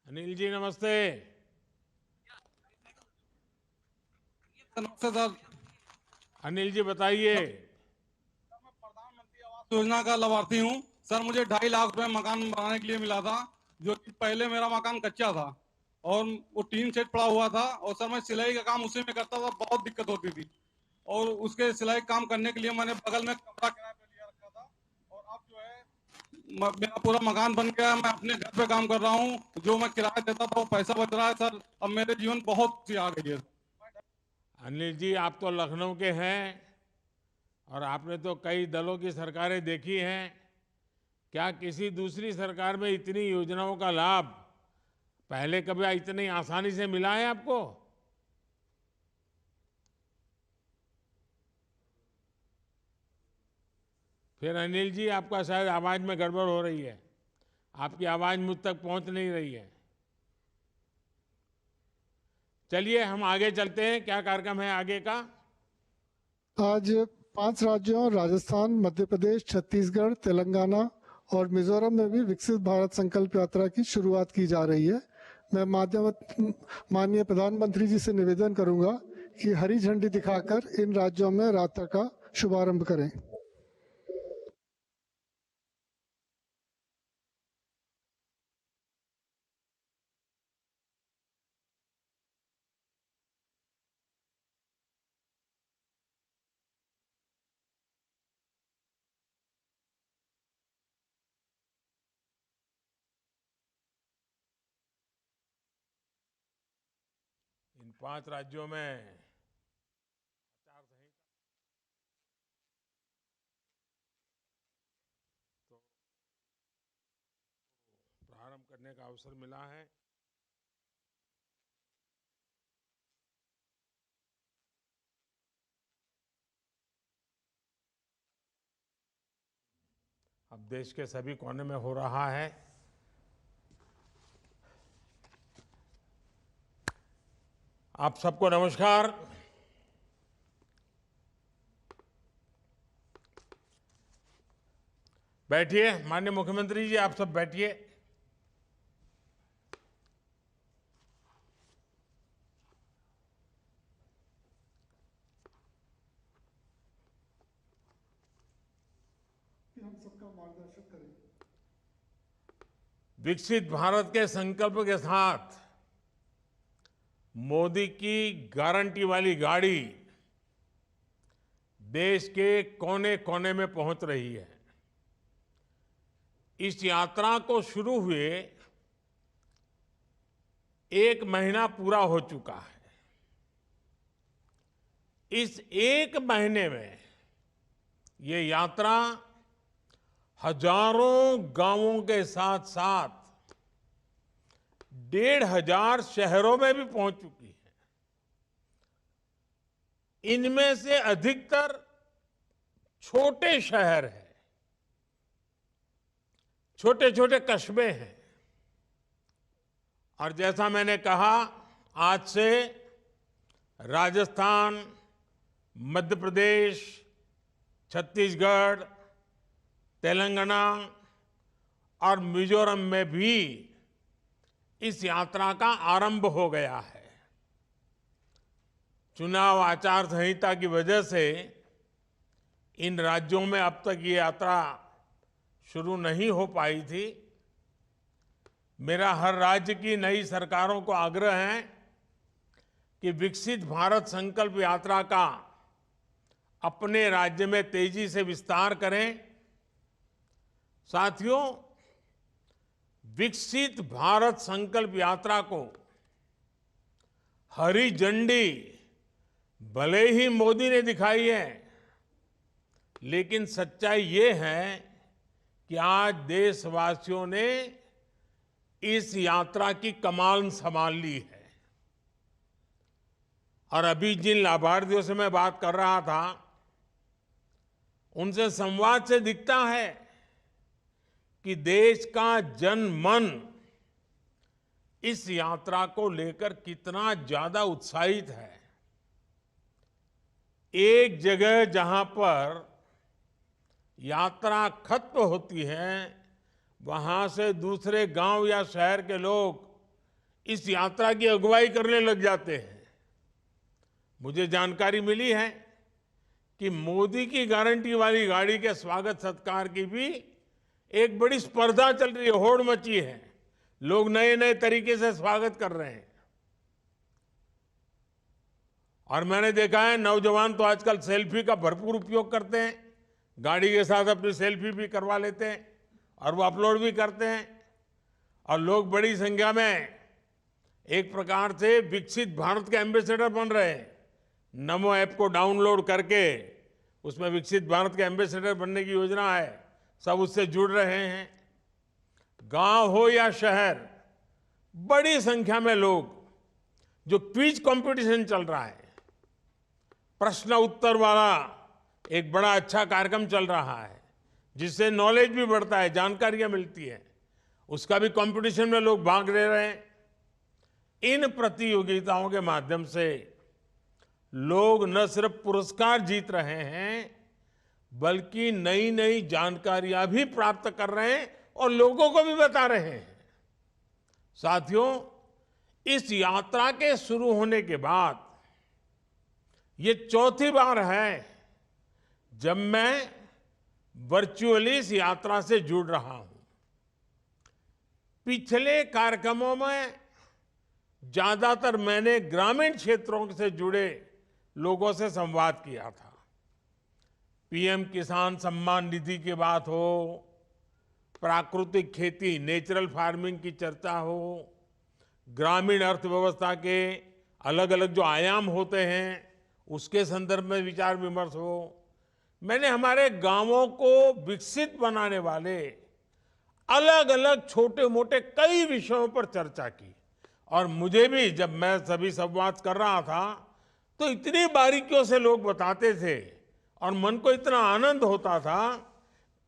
अनिल जी नमस्ते। नमस्ते सर। अनिल जी बताइए। प्रधानमंत्री आवास योजना का लाभार्थी हूँ सर। मुझे 2.5 लाख रुपए मकान बनाने के लिए मिला था, जो कि पहले मेरा मकान कच्चा था और वो टीन सेट पड़ा हुआ था, और सर मैं सिलाई का काम उसी में करता था, बहुत दिक्कत होती थी। और उसके सिलाई काम करने के लिए मैंने बगल में कमरा किराए पे लिया रखा था, और अब जो है मेरा पूरा मकान बन गया। मैं अपने घर पे काम कर रहा हूँ, जो मैं किराया देता था वो पैसा बच रहा है सर। अब मेरे जीवन बहुत सी आ गई है। अनिल जी आप तो लखनऊ के हैं और आपने तो कई दलों की सरकारें देखी हैं। क्या किसी दूसरी सरकार में इतनी योजनाओं का लाभ पहले कभी इतनी आसानी से मिला है आपको? फिर अनिल जी आपका शायद आवाज में गड़बड़ हो रही है, आपकी आवाज मुझ तक पहुंच नहीं रही है। चलिए हम आगे चलते हैं, क्या कार्यक्रम है आगे का? आज 5 राज्यों राजस्थान, मध्य प्रदेश, छत्तीसगढ़, तेलंगाना और मिजोरम में भी विकसित भारत संकल्प यात्रा की शुरुआत की जा रही है। मैं माननीय प्रधानमंत्री जी से निवेदन करूंगा कि हरी झंडी दिखाकर इन राज्यों में यात्रा का शुभारंभ करें। इन 5 राज्यों में आचार संहिता तो प्रारंभ करने का अवसर मिला है। अब देश के सभी कोने में हो रहा है। आप सबको नमस्कार। बैठिए, माननीय मुख्यमंत्री जी आप सब बैठिए। सबका मार्गदर्शन करें। विकसित भारत के संकल्प के साथ मोदी की गारंटी वाली गाड़ी देश के कोने कोने में पहुंच रही है। इस यात्रा को शुरू हुए 1 महीना पूरा हो चुका है। इस 1 महीने में ये यात्रा हजारों गांवों के साथ साथ 1,500 शहरों में भी पहुंच चुकी है। इनमें से अधिकतर छोटे शहर हैं, छोटे छोटे कस्बे हैं। और जैसा मैंने कहा, आज से राजस्थान, मध्य प्रदेश, छत्तीसगढ़, तेलंगाना और मिजोरम में भी इस यात्रा का आरंभ हो गया है। चुनाव आचार संहिता की वजह से इन राज्यों में अब तक ये यात्रा शुरू नहीं हो पाई थी। मेरा हर राज्य की नई सरकारों को आग्रह है कि विकसित भारत संकल्प यात्रा का अपने राज्य में तेजी से विस्तार करें। साथियों, विकसित भारत संकल्प यात्रा को हरी झंडी भले ही मोदी ने दिखाई है, लेकिन सच्चाई ये है कि आज देशवासियों ने इस यात्रा की कमान संभाल ली है। और अभी जिन लाभार्थियों से मैं बात कर रहा था, उनसे संवाद से दिखता है कि देश का जन मन इस यात्रा को लेकर कितना ज्यादा उत्साहित है। एक जगह जहां पर यात्रा खत्म होती है, वहां से दूसरे गांव या शहर के लोग इस यात्रा की अगुवाई करने लग जाते हैं। मुझे जानकारी मिली है कि मोदी की गारंटी वाली गाड़ी के स्वागत सत्कार की भी एक बड़ी स्पर्धा चल रही है, होड़ मची है। लोग नए नए तरीके से स्वागत कर रहे हैं। और मैंने देखा है, नौजवान तो आजकल सेल्फी का भरपूर उपयोग करते हैं। गाड़ी के साथ अपनी सेल्फी भी करवा लेते हैं और वो अपलोड भी करते हैं। और लोग बड़ी संख्या में एक प्रकार से विकसित भारत के एम्बेसडर बन रहे हैं। नमो ऐप को डाउनलोड करके उसमें विकसित भारत के एम्बेसडर बनने की योजना है। सब उससे जुड़ रहे हैं। गांव हो या शहर, बड़ी संख्या में लोग, जो क्विज कंपटीशन चल रहा है, प्रश्न उत्तर वाला एक बड़ा अच्छा कार्यक्रम चल रहा है, जिससे नॉलेज भी बढ़ता है, जानकारियां मिलती है, उसका भी कंपटीशन में लोग भाग ले रहे हैं। इन प्रतियोगिताओं के माध्यम से लोग न सिर्फ पुरस्कार जीत रहे हैं, बल्कि नई नई जानकारियां भी प्राप्त कर रहे हैं और लोगों को भी बता रहे हैं। साथियों, इस यात्रा के शुरू होने के बाद ये चौथी बार है जब मैं वर्चुअली इस यात्रा से जुड़ रहा हूं। पिछले कार्यक्रमों में ज्यादातर मैंने ग्रामीण क्षेत्रों से जुड़े लोगों से संवाद किया था। पीएम किसान सम्मान निधि की बात हो, प्राकृतिक खेती, नेचुरल फार्मिंग की चर्चा हो, ग्रामीण अर्थव्यवस्था के अलग अलग जो आयाम होते हैं उसके संदर्भ में विचार विमर्श हो। मैंने हमारे गांवों को विकसित बनाने वाले अलग अलग छोटे मोटे कई विषयों पर चर्चा की। और मुझे भी, जब मैं सभी संवाद कर रहा था, तो इतनी बारीकियों से लोग बताते थे और मन को इतना आनंद होता था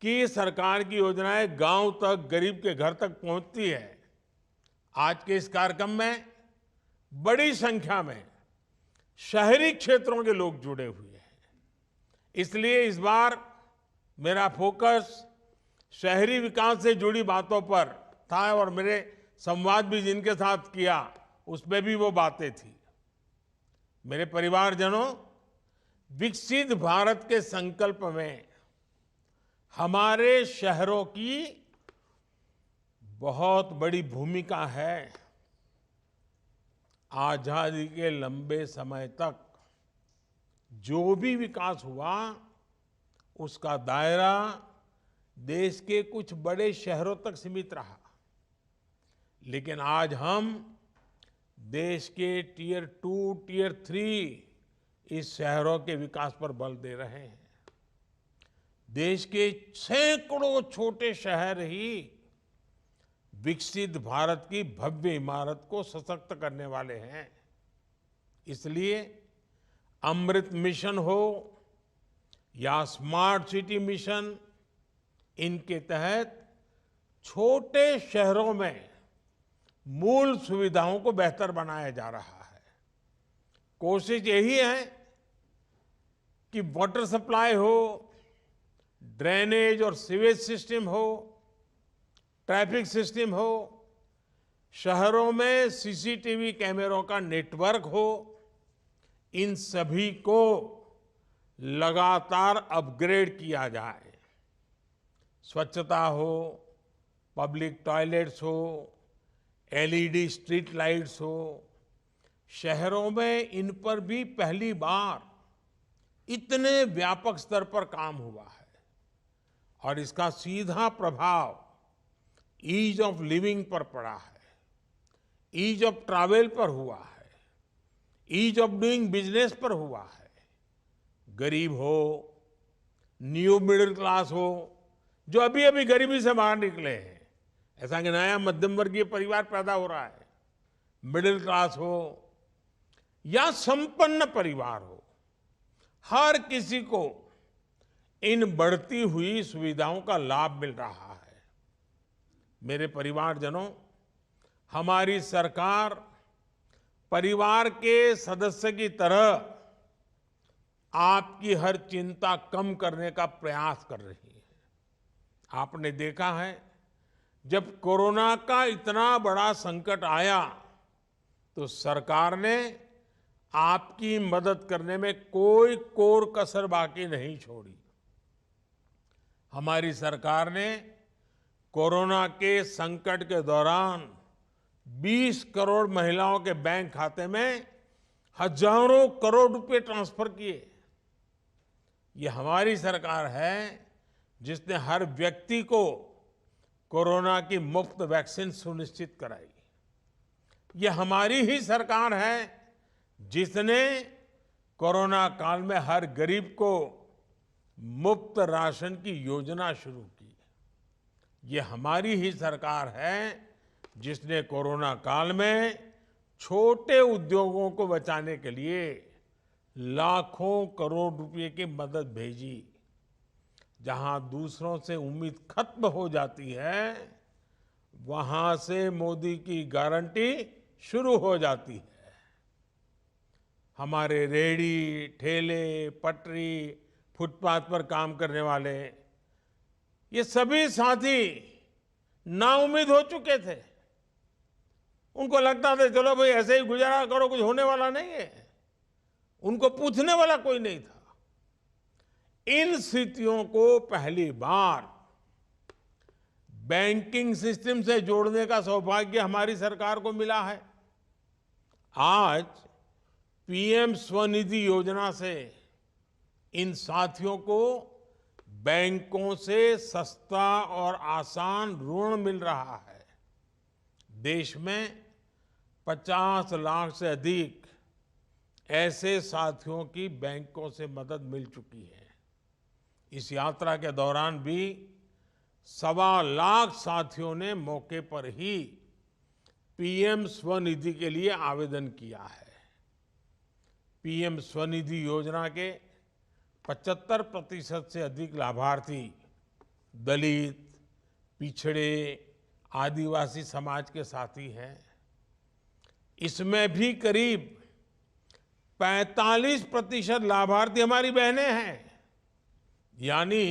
कि सरकार की योजनाएं गांव तक, गरीब के घर तक पहुंचती है। आज के इस कार्यक्रम में बड़ी संख्या में शहरी क्षेत्रों के लोग जुड़े हुए हैं। इसलिए इस बार मेरा फोकस शहरी विकास से जुड़ी बातों पर था और मेरे संवाद भी जिनके साथ किया उसमें भी वो बातें थी। मेरे परिवारजनों, विकसित भारत के संकल्प में हमारे शहरों की बहुत बड़ी भूमिका है। आजादी के लंबे समय तक जो भी विकास हुआ उसका दायरा देश के कुछ बड़े शहरों तक सीमित रहा, लेकिन आज हम देश के टियर 2, टियर 3 इस शहरों के विकास पर बल दे रहे हैं। देश के सैकड़ों छोटे शहर ही विकसित भारत की भव्य इमारत को सशक्त करने वाले हैं। इसलिए अमृत मिशन हो या स्मार्ट सिटी मिशन, इनके तहत छोटे शहरों में मूल सुविधाओं को बेहतर बनाया जा रहा है। कोशिश यही है कि वाटर सप्लाई हो, ड्रेनेज और सीवेज सिस्टम हो, ट्रैफिक सिस्टम हो, शहरों में सीसीटीवी कैमरों का नेटवर्क हो, इन सभी को लगातार अपग्रेड किया जाए। स्वच्छता हो, पब्लिक टॉयलेट्स हो, एलईडी स्ट्रीट लाइट्स हो, शहरों में इन पर भी पहली बार इतने व्यापक स्तर पर काम हुआ है और इसका सीधा प्रभाव ईज ऑफ लिविंग पर पड़ा है, ईज ऑफ ट्रैवल पर हुआ है, ईज ऑफ डूइंग बिजनेस पर हुआ है। गरीब हो, न्यू मिडिल क्लास हो, जो अभी अभी गरीबी से बाहर निकले हैं, ऐसा कि नया मध्यम वर्गीय परिवार पैदा हो रहा है, मिडिल क्लास हो या संपन्न परिवार हो, हर किसी को इन बढ़ती हुई सुविधाओं का लाभ मिल रहा है। मेरे परिवारजनों, हमारी सरकार परिवार के सदस्य की तरह आपकी हर चिंता कम करने का प्रयास कर रही है। आपने देखा है, जब कोरोना का इतना बड़ा संकट आया तो सरकार ने आपकी मदद करने में कोई कोर कसर बाकी नहीं छोड़ी। हमारी सरकार ने कोरोना के संकट के दौरान 20 करोड़ महिलाओं के बैंक खाते में हजारों करोड़ रुपए ट्रांसफर किए। ये हमारी सरकार है जिसने हर व्यक्ति को कोरोना की मुफ्त वैक्सीन सुनिश्चित कराई। ये हमारी ही सरकार है जिसने कोरोना काल में हर गरीब को मुफ्त राशन की योजना शुरू की। ये हमारी ही सरकार है जिसने कोरोना काल में छोटे उद्योगों को बचाने के लिए लाखों करोड़ रुपए की मदद भेजी। जहां दूसरों से उम्मीद खत्म हो जाती है, वहां से मोदी की गारंटी शुरू हो जाती है। हमारे रेहड़ी, ठेले, पटरी, फुटपाथ पर काम करने वाले ये सभी साथी नाउम्मीद हो चुके थे। उनको लगता था चलो भाई ऐसे ही गुजारा करो, कुछ होने वाला नहीं है। उनको पूछने वाला कोई नहीं था। इन स्थितियों को पहली बार बैंकिंग सिस्टम से जोड़ने का सौभाग्य हमारी सरकार को मिला है। आज पीएम स्वनिधि योजना से इन साथियों को बैंकों से सस्ता और आसान ऋण मिल रहा है। देश में 50 लाख से अधिक ऐसे साथियों की बैंकों से मदद मिल चुकी है। इस यात्रा के दौरान भी 1.25 लाख साथियों ने मौके पर ही पीएम स्वनिधि के लिए आवेदन किया है। पीएम स्वनिधि योजना के 75% से अधिक लाभार्थी दलित, पिछड़े, आदिवासी समाज के साथी हैं। इसमें भी करीब 45% लाभार्थी हमारी बहनें हैं, यानी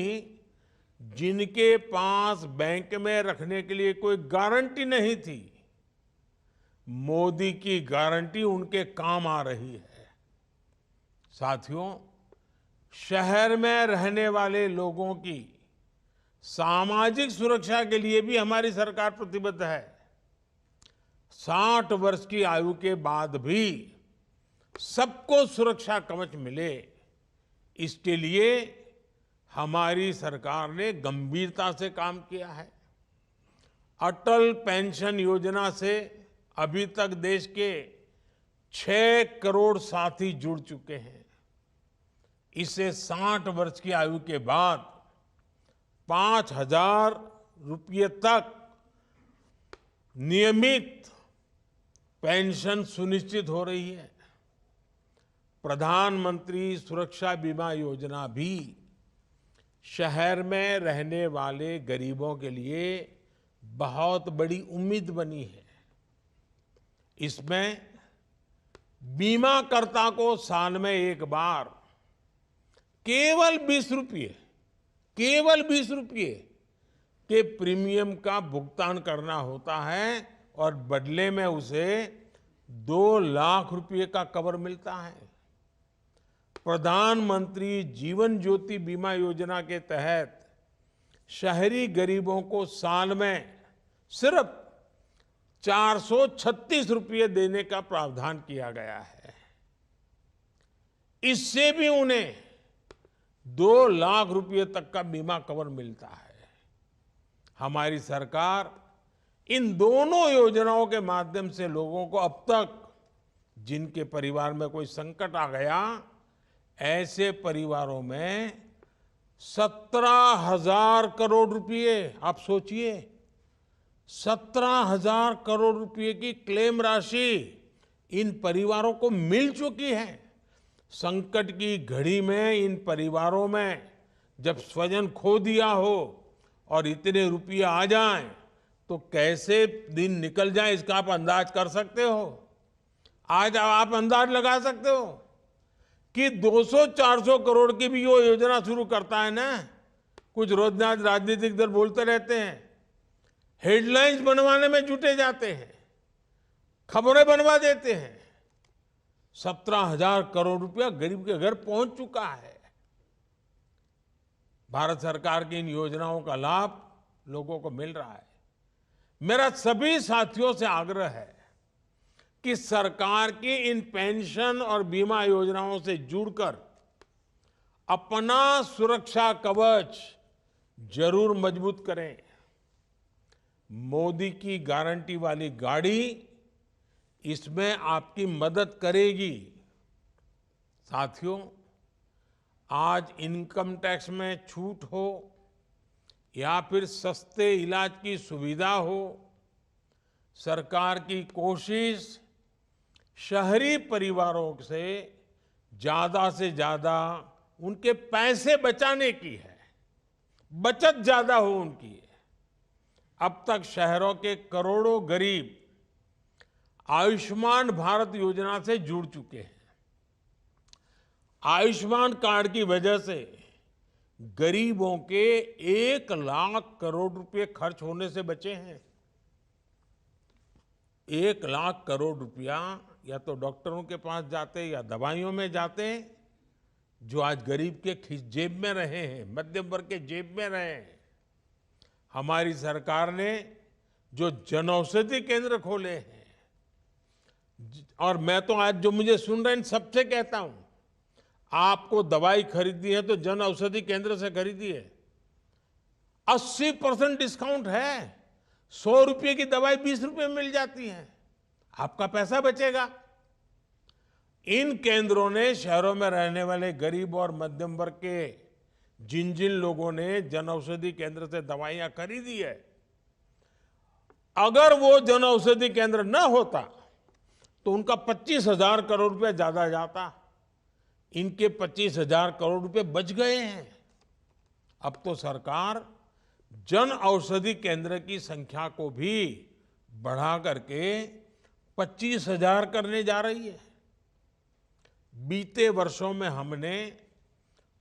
जिनके पास बैंक में रखने के लिए कोई गारंटी नहीं थी, मोदी की गारंटी उनके काम आ रही है। साथियों, शहर में रहने वाले लोगों की सामाजिक सुरक्षा के लिए भी हमारी सरकार प्रतिबद्ध है। 60 वर्ष की आयु के बाद भी सबको सुरक्षा कवच मिले, इसके लिए हमारी सरकार ने गंभीरता से काम किया है। अटल पेंशन योजना से अभी तक देश के 6 करोड़ साथी जुड़ चुके हैं। इससे 60 वर्ष की आयु के बाद 5,000 रुपये तक नियमित पेंशन सुनिश्चित हो रही है। प्रधानमंत्री सुरक्षा बीमा योजना भी शहर में रहने वाले गरीबों के लिए बहुत बड़ी उम्मीद बनी है। इसमें बीमाकर्ता को साल में एक बार केवल 20 रुपये के प्रीमियम का भुगतान करना होता है और बदले में उसे 2 लाख रुपए का कवर मिलता है। प्रधानमंत्री जीवन ज्योति बीमा योजना के तहत शहरी गरीबों को साल में सिर्फ 436 रुपये देने का प्रावधान किया गया है। इससे भी उन्हें 2 लाख रुपये तक का बीमा कवर मिलता है। हमारी सरकार इन दोनों योजनाओं के माध्यम से लोगों को अब तक जिनके परिवार में कोई संकट आ गया, ऐसे परिवारों में 17,000 करोड़ रुपए, आप सोचिए 17,000 करोड़ रुपए की क्लेम राशि इन परिवारों को मिल चुकी है। संकट की घड़ी में इन परिवारों में जब स्वजन खो दिया हो और इतने रुपये आ जाएं तो कैसे दिन निकल जाए इसका आप अंदाज कर सकते हो। आज आप अंदाज लगा सकते हो कि 200-400 करोड़ की भी वो योजना शुरू करता है ना, कुछ रोज राजनीतिक दल बोलते रहते हैं, हेडलाइंस बनवाने में जुटे जाते हैं, खबरें बनवा देते हैं। 17,000 करोड़ रुपया गरीब के घर पहुंच चुका है। भारत सरकार की इन योजनाओं का लाभ लोगों को मिल रहा है। मेरा सभी साथियों से आग्रह है कि सरकार की इन पेंशन और बीमा योजनाओं से जुड़कर अपना सुरक्षा कवच जरूर मजबूत करें। मोदी की गारंटी वाली गाड़ी इसमें आपकी मदद करेगी। साथियों, आज इनकम टैक्स में छूट हो या फिर सस्ते इलाज की सुविधा हो, सरकार की कोशिश शहरी परिवारों से ज्यादा उनके पैसे बचाने की है, बचत ज्यादा हो उनकी। अब तक शहरों के करोड़ों गरीब आयुष्मान भारत योजना से जुड़ चुके हैं। आयुष्मान कार्ड की वजह से गरीबों के 1 लाख करोड़ रुपए खर्च होने से बचे हैं। 1 लाख करोड़ रुपया या तो डॉक्टरों के पास जाते या दवाइयों में जाते, जो आज गरीब के जेब में रहे हैं, मध्यम वर्ग के जेब में रहे हैं। हमारी सरकार ने जो जनऔषधि केंद्र खोले हैं, और मैं तो आज जो मुझे सुन रहे हैं सबसे कहता हूं, आपको दवाई खरीदनी है तो जन औषधि केंद्र से खरीदिए। 80% डिस्काउंट है। 100 रुपये की दवाई 20 रुपये में मिल जाती है, आपका पैसा बचेगा। इन केंद्रों ने शहरों में रहने वाले गरीब और मध्यम वर्ग के जिन जिन लोगों ने जन औषधि केंद्र से दवाइयां खरीदी है, अगर वो जन औषधि केंद्र न होता तो उनका 25,000 करोड़ रुपया ज्यादा जाता। इनके 25,000 करोड़ रुपए बच गए हैं। अब तो सरकार जन औषधि केंद्र की संख्या को भी बढ़ा करके 25,000 करने जा रही है। बीते वर्षों में हमने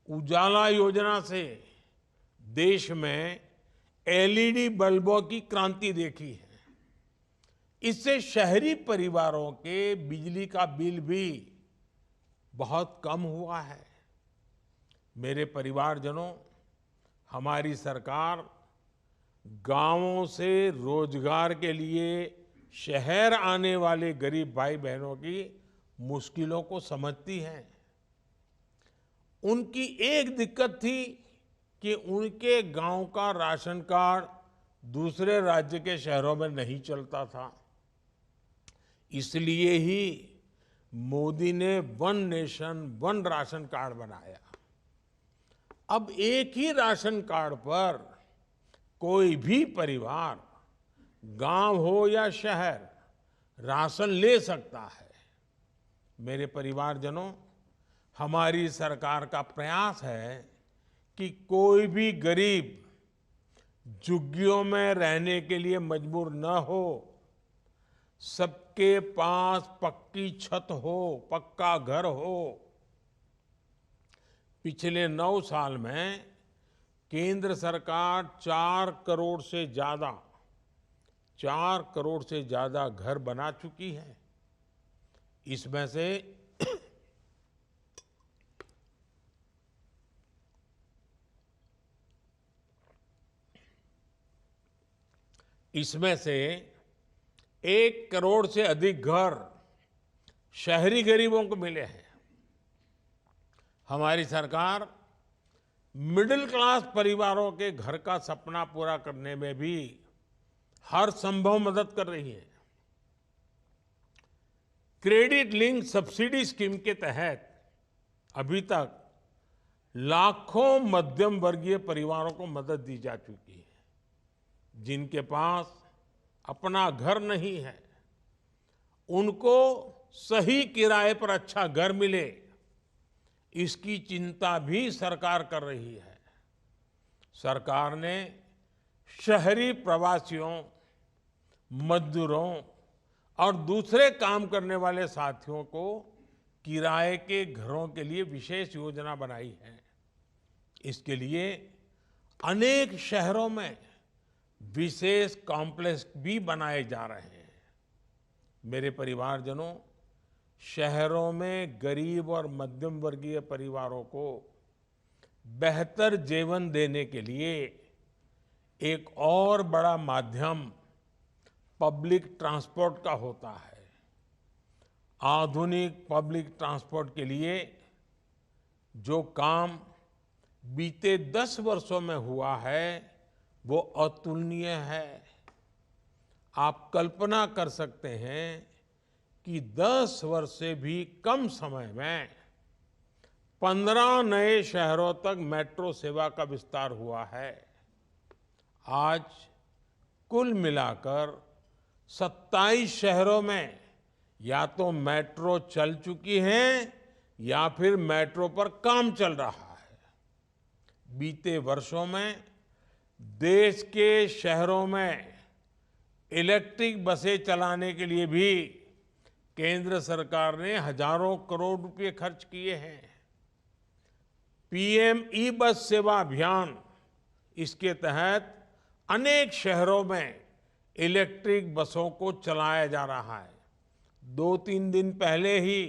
उजाला योजना से देश में एलईडी बल्बों की क्रांति देखी है। इससे शहरी परिवारों के बिजली का बिल भी बहुत कम हुआ है। मेरे परिवारजनों, हमारी सरकार गांवों से रोजगार के लिए शहर आने वाले गरीब भाई बहनों की मुश्किलों को समझती है। उनकी एक दिक्कत थी कि उनके गांव का राशन कार्ड दूसरे राज्य के शहरों में नहीं चलता था। इसलिए ही मोदी ने one nation one ration card बनाया। अब एक ही राशन कार्ड पर कोई भी परिवार, गांव हो या शहर, राशन ले सकता है। मेरे परिवारजनों, हमारी सरकार का प्रयास है कि कोई भी गरीब झुग्गियों में रहने के लिए मजबूर न हो, सबके पास पक्की छत हो, पक्का घर हो। पिछले 9 साल में केंद्र सरकार 4 करोड़ से ज्यादा घर बना चुकी है। इसमें से इसमें से 1 करोड़ से अधिक घर शहरी गरीबों को मिले हैं। हमारी सरकार मिडिल क्लास परिवारों के घर का सपना पूरा करने में भी हर संभव मदद कर रही है। क्रेडिट लिंक सब्सिडी स्कीम के तहत अभी तक लाखों मध्यम वर्गीय परिवारों को मदद दी जा चुकी है। जिनके पास अपना घर नहीं है, उनको सही किराए पर अच्छा घर मिले, इसकी चिंता भी सरकार कर रही है। सरकार ने शहरी प्रवासियों, मजदूरों और दूसरे काम करने वाले साथियों को किराए के घरों के लिए विशेष योजना बनाई है। इसके लिए अनेक शहरों में विशेष कॉम्प्लेक्स भी बनाए जा रहे हैं। मेरे परिवारजनों, शहरों में गरीब और मध्यम वर्गीय परिवारों को बेहतर जीवन देने के लिए एक और बड़ा माध्यम पब्लिक ट्रांसपोर्ट का होता है। आधुनिक पब्लिक ट्रांसपोर्ट के लिए जो काम बीते 10 वर्षों में हुआ है, वो अतुलनीय है। आप कल्पना कर सकते हैं कि 10 वर्ष से भी कम समय में 15 नए शहरों तक मेट्रो सेवा का विस्तार हुआ है। आज कुल मिलाकर 27 शहरों में या तो मेट्रो चल चुकी है या फिर मेट्रो पर काम चल रहा है। बीते वर्षों में देश के शहरों में इलेक्ट्रिक बसें चलाने के लिए भी केंद्र सरकार ने हजारों करोड़ रुपए खर्च किए हैं। पीएम ई बस सेवा अभियान, इसके तहत अनेक शहरों में इलेक्ट्रिक बसों को चलाया जा रहा है। 2-3 दिन पहले ही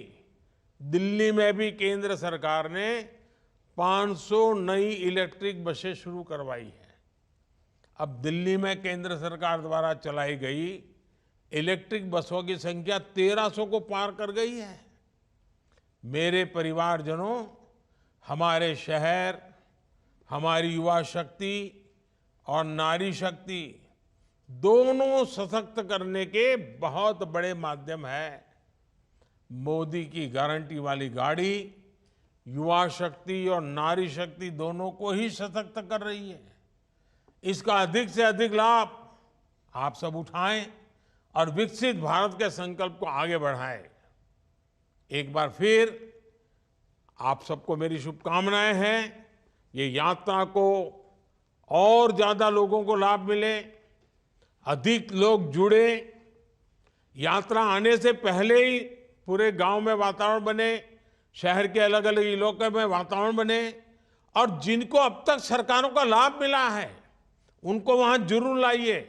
दिल्ली में भी केंद्र सरकार ने 500 नई इलेक्ट्रिक बसें शुरू करवाई है। अब दिल्ली में केंद्र सरकार द्वारा चलाई गई इलेक्ट्रिक बसों की संख्या 1300 को पार कर गई है। मेरे परिवारजनों, हमारे शहर, हमारी युवा शक्ति और नारी शक्ति दोनों सशक्त करने के बहुत बड़े माध्यम है। मोदी की गारंटी वाली गाड़ी युवा शक्ति और नारी शक्ति दोनों को ही सशक्त कर रही है। इसका अधिक से अधिक लाभ आप सब उठाएं और विकसित भारत के संकल्प को आगे बढ़ाएं। एक बार फिर आप सबको मेरी शुभकामनाएं हैं। ये यात्रा को और ज्यादा लोगों को लाभ मिले, अधिक लोग जुड़े, यात्रा आने से पहले ही पूरे गांव में वातावरण बने, शहर के अलग अलग इलाकों में वातावरण बने, और जिनको अब तक सरकारों का लाभ मिला है उनको वहां जरूर लाइए,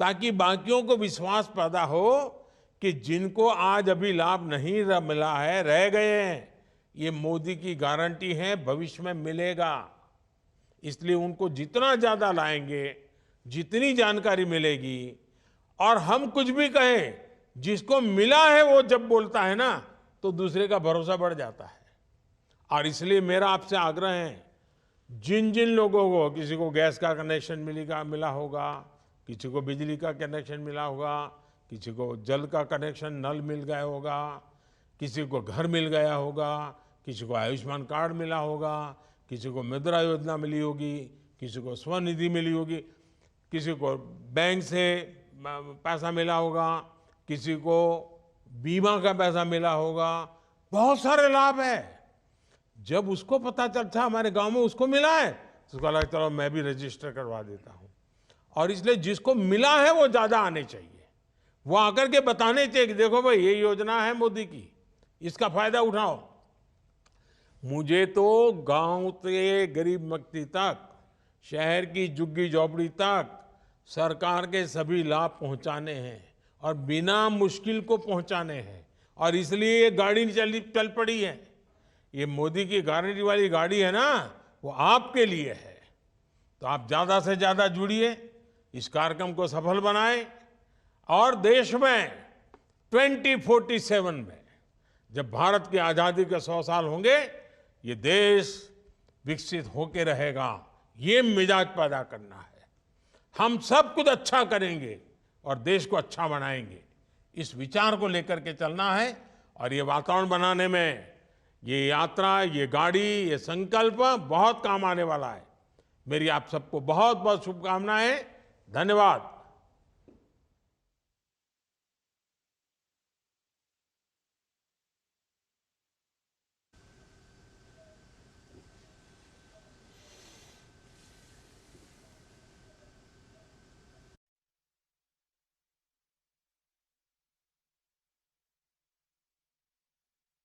ताकि बाकियों को विश्वास पैदा हो कि जिनको आज अभी लाभ नहीं मिला है, रह गए हैं, ये मोदी की गारंटी है, भविष्य में मिलेगा। इसलिए उनको जितना ज्यादा लाएंगे, जितनी जानकारी मिलेगी, और हम कुछ भी कहें, जिसको मिला है वो जब बोलता है ना, तो दूसरे का भरोसा बढ़ जाता है। और इसलिए मेरा आपसे आग्रह है, जिन जिन लोगों को, किसी को गैस का कनेक्शन मिला होगा, किसी को बिजली का कनेक्शन मिला होगा, किसी को जल का कनेक्शन नल मिल गया होगा, किसी को घर मिल गया होगा, किसी को आयुष्मान कार्ड मिला होगा, किसी को मुद्रा योजना मिली होगी, किसी को स्वनिधि मिली होगी, किसी को बैंक से पैसा मिला होगा, किसी को बीमा का पैसा मिला होगा, बहुत सारे लाभ है। जब उसको पता चलता हमारे गांव में उसको मिला है, तो उसको लगा चलो मैं भी रजिस्टर करवा देता हूं। और इसलिए जिसको मिला है वो ज्यादा आने चाहिए, वो आकर के बताने चाहिए कि देखो भाई ये योजना है मोदी की, इसका फायदा उठाओ। मुझे तो गांव से गरीब व्यक्ति तक, शहर की झुग्गी झोपड़ी तक सरकार के सभी लाभ पहुंचाने हैं और बिना मुश्किल को पहुंचाने हैं। और इसलिए ये गाड़ी चल पड़ी है। ये मोदी की गारंटी वाली गाड़ी है ना, वो आपके लिए है। तो आप ज्यादा से ज्यादा जुड़िए, इस कार्यक्रम को सफल बनाएं, और देश में 2047 में जब भारत की आजादी के 100 साल होंगे, ये देश विकसित होके रहेगा। ये मिजाज पैदा करना है। हम सब कुछ अच्छा करेंगे और देश को अच्छा बनाएंगे, इस विचार को लेकर के चलना है। और ये वातावरण बनाने में ये यात्रा, ये गाड़ी, ये संकल्प बहुत काम आने वाला है। मेरी आप सबको बहुत बहुत शुभकामनाएं। धन्यवाद।